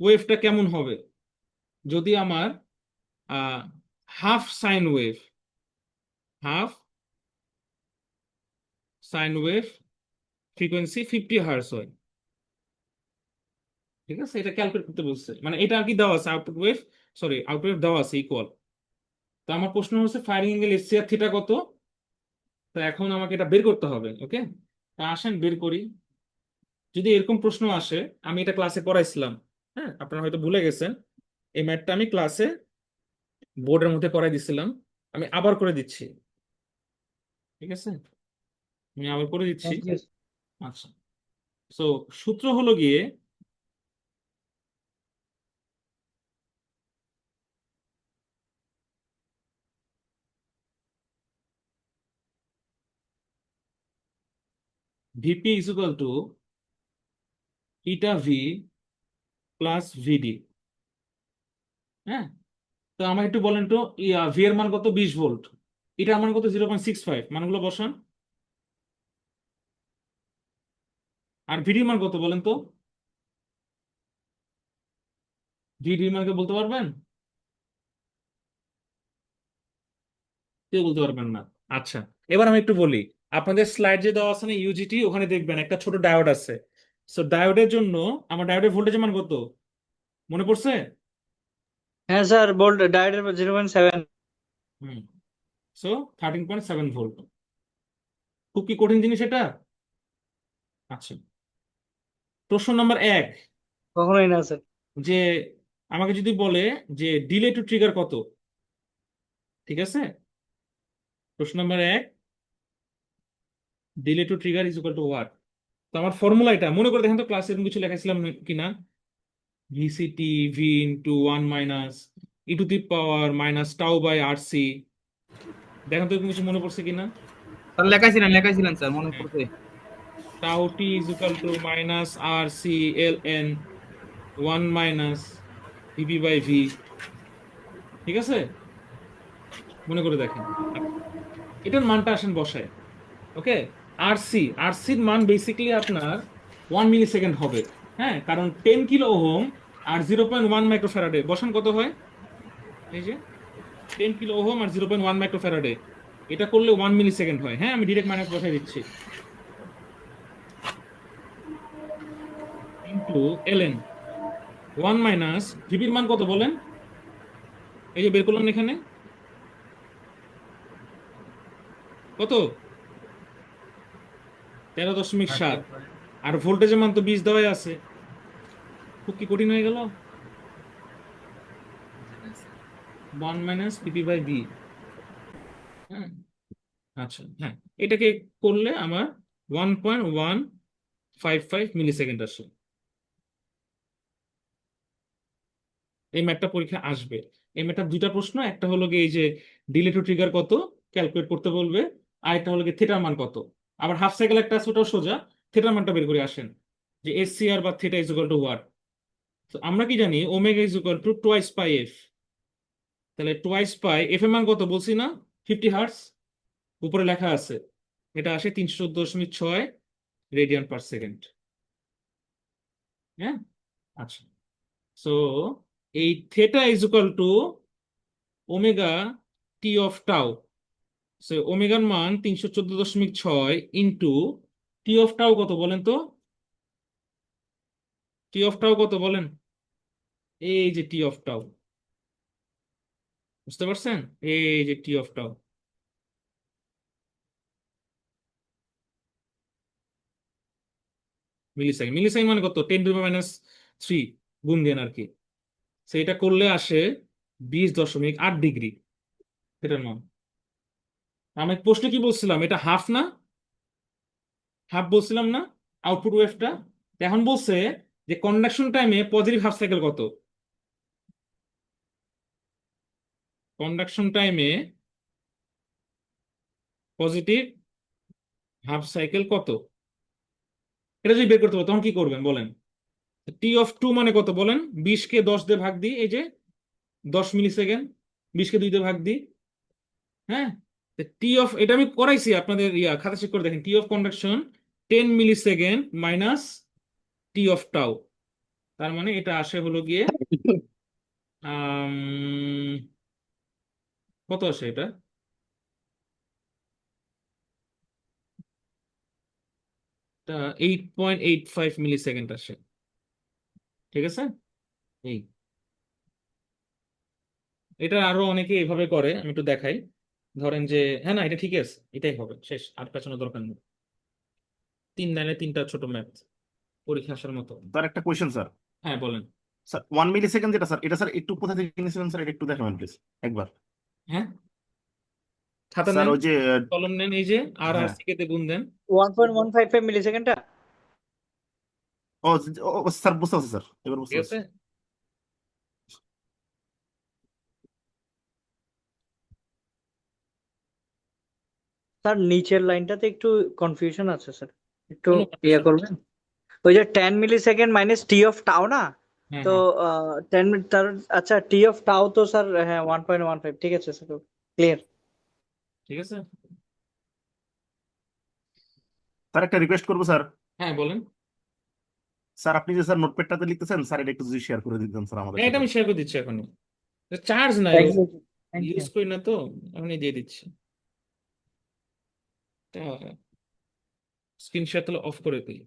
ওয়েভটা কেমন হবে যদি আমার half sine wave, half sine wave frequency 50 hertz হয়, ঠিক আছে, এটা ক্যালকুলেট করতে বলছে, মানে এটা আর কি দেওয়া আছে output wave, sorry output wave দেওয়া আছে ইকুয়াল। তো আমার প্রশ্ন হচ্ছে ফায়ারিং অ্যাঙ্গেল এসসিআর থিটা কত, তো এখন আমাকে এটা বের করতে হবে, ওকে। তা আসেন বের করি। যদি এরকম প্রশ্ন আসে, আমি এটা ক্লাসে পড়াইছিলাম, হ্যাঁ, আপনারা হয়তো ভুলে গেছেন, এই ম্যাথটা আমি ক্লাসে বোর্ডের মধ্যে করাই দিছিলাম, আমি আবার করে দিচ্ছি, ঠিক আছে, আমি আবার করে দিচ্ছি। Thank you. আচ্ছা, সো সূত্র হলো গিয়ে VP is equal to eta V plus VD, হ্যাঁ। তো আমাকে একটু বলেন তো, ভি এর মান কত? 20 ভোল্ট, এটার মান কত? 0.65, মানগুলো বসান। আর ভিডির মান কত বলেন তো? ভিডির মানকে বলতে পারবেন? কেউ বলতে পারবেন না। আচ্ছা, এবার আমি একটু বলি, আপনাদের স্লাইড যে দেওয়া আছে না ইউজিটি, ওখানে দেখবেন একটা ছোট ডায়োড আছে। সো ডায়োডের জন্য আমার ডায়োডের ভোল্টেজের মান কত মনে পড়ছে? হ্যাঁ স্যার, বোল্ট ডায়োডের 0.7। হুম, সো 13.7 ভোল্ট। খুব কি কঠিন জিনিস এটা? আচ্ছা, প্রশ্ন নাম্বার 1, কখনোই না স্যার। যে আমাকে যদি বলে যে ডিলে টু ট্রিগার কত, ঠিক আছে? প্রশ্ন number 1, delay to trigger is equal to what? তো আমার ফর্মুলা এটা মনে করে দেখেন তো, ক্লাসে এরকম কিছু লেখাইছিলাম কিনা। VCT V into 1 minus E to the power minus tau by R C. দেখেন তো এরকম কিছু মনে পড়ছে কিনা। স্যার লেখাইছিলেন স্যার, মনে পড়ছে। Tau T is equal to minus R C L N 1 minus VP by V, ঠিক আছে? মনে করে দেখেন, এটার মানটা আসেন বসায়। ওকে, আর সির মান বেসিক্যালি আপনার 1 মিলি সেকেন্ড হবে। হ্যাঁ, কারণ 10 কিলো ওহম আর 0.1 মাইক্রোফ্যারাডে বসান কত হয়? এই যে 10 কিলো ওহম আর 0.1 মাইক্রোফ্যারাডে, এটা করলে 1 মিলি সেকেন্ড হয়। হ্যাঁ, আমি ডিরেক্ট মাইনাস বসাই দিচ্ছি, ইন্টু এলএন 1 মাইনাস ভিপির মান কত বলেন? এই যে বের করলাম এখানে, কত? 13.7। আর ভোল্টেজের মান তো 20 দেওয়াই আছে। খুব কি কঠিন হয়ে গেল? 1 মাইনাস পিপি বাই বি। হ্যাঁ, আচ্ছা, হ্যাঁ, এটাকে করলে আমার 1.155 মিলি সেকেন্ড আসে। এই ম্যাথটা পরীক্ষা আসবে। এই ম্যাথটার দুইটা প্রশ্ন, একটা হলো গিয়ে এই যে ডিলে টু ট্রিগার কত ক্যালকুলেট করতে বলবে, আর একটা হলো গিয়ে থিটার মান কত। আবার হাফ সাইকেল একটা আছে, ওটাও সোজা, থিটার মানটা বের করে আসেন, যে এস সি আর বা theta is equal to what. তো আমরা কি জানি omega is equal two twice pi F. তাহলে টোয়াইস পাই এফ এর মান কত বলছি না? 50 হার্টস, উপরে লেখা আছে। এটা আসে 314.6 রেডিয়ান পার সেকেন্ড। হ্যাঁ, আচ্ছা। সো এই theta is equal to omega T off tau. So ওমেগার মান 314.6 ইন্টু টি অফ টাউ কত বলেন তো? টি অফ টাউ কত বলেন? এই যে টি অফ টাউ, বুঝতে পারছেন? এই যে T off tau, millisecond. Millisecond মানে কত? 10⁻³ গুণ দেন আর কি। সেটা করলে আসে 20.8 ডিগ্রি এটার মান। আমি প্রশ্নে কি বলছিলাম? এটা হাফ না? হাফ বলছিলাম না আউটপুট ওয়েভটা? এখন বলছে যে কন্ডাকশন টাইমে পজিটিভ হাফ সাইকেল কত। কন্ডাকশন টাইমে পজিটিভ হাফ সাইকেল কত, এটা যদি বের করতে পারো তখন কি করবেন বলেন? টি অফ টু মানে কত বলেন? 20কে 10 দিয়ে ভাগ দিই, এই যে 10 মিলি সেকেন্ড, 20কে 2 দিয়ে ভাগ দিই। হ্যাঁ, টি অফ, এটা আমি করাইছি আপনাদের খাতা চেক করে দেখেন। T off conduction 10 millisecond minus T off tau, তার মানে এটা আসে হলো গিয়ে কত আসে এটা? এটা 8.85 মিলি সেকেন্ড আসে, ঠিক আছে? এই এটা আরো অনেকে এভাবে করে, আমি একটু দেখাই। ধরেন যে, হ্যাঁ না, এটা ঠিক আছে, এটাই হবে, শেষ, আর পেছানোর দরকার নেই। 3 লাইনে 3টা ছোট ম্যাথ, পরীক্ষা আসার মতো। স্যার একটা কোয়েশ্চেন স্যার। হ্যাঁ বলেন। স্যার 1 মিলি সেকেন্ড যেটা স্যার, এটা স্যার একটু কোথা থেকে কিনেছিলেন স্যার, এটা একটু দেখাবেন প্লিজ একবার। হ্যাঁ, খাতা স্যার নেন, ওই যে কলম নেন, এই যে আর আর হ্যাঁ, সি কে তে গুণ দেন। 1.155 মিলি সেকেন্ডটা। ও স্যার বুঝতে পারছি স্যার, এবার বুঝতে ঠিক পারছি। আছে, স্যার নিচের লাইনটাতে একটু কনফিউশন আছে স্যার, একটু কোনো ইয়ে confusion নেই। করবেন। ওই যে 10 millisecond minus T of টাও না, হ্যাঁ তো হ্যাঁ, 10 মিনিট তার, আচ্ছা টি অফ টাও তো স্যার, হ্যাঁ 1.15, ঠিক আছে স্যার, ক্লিয়ার। ঠিক আছে, স্যার একটা রিকোয়েস্ট করবো স্যার। হ্যাঁ বলেন। স্যার আপনি যে স্যার নোটপ্যাডটাতে লিখতেছেন স্যার, এটা একটু যদি শেয়ার করে দিতেন স্যার আমাদের হ্যাঁ, এটা সাথে। আমি শেয়ার করে দিচ্ছি এখনই, চার্জ নাই, thank you, thank you. Use করি না তো, এখনই দিয়ে দিচ্ছি। স্ক্রিন শেয়ার তাহলে অফ করে দিই।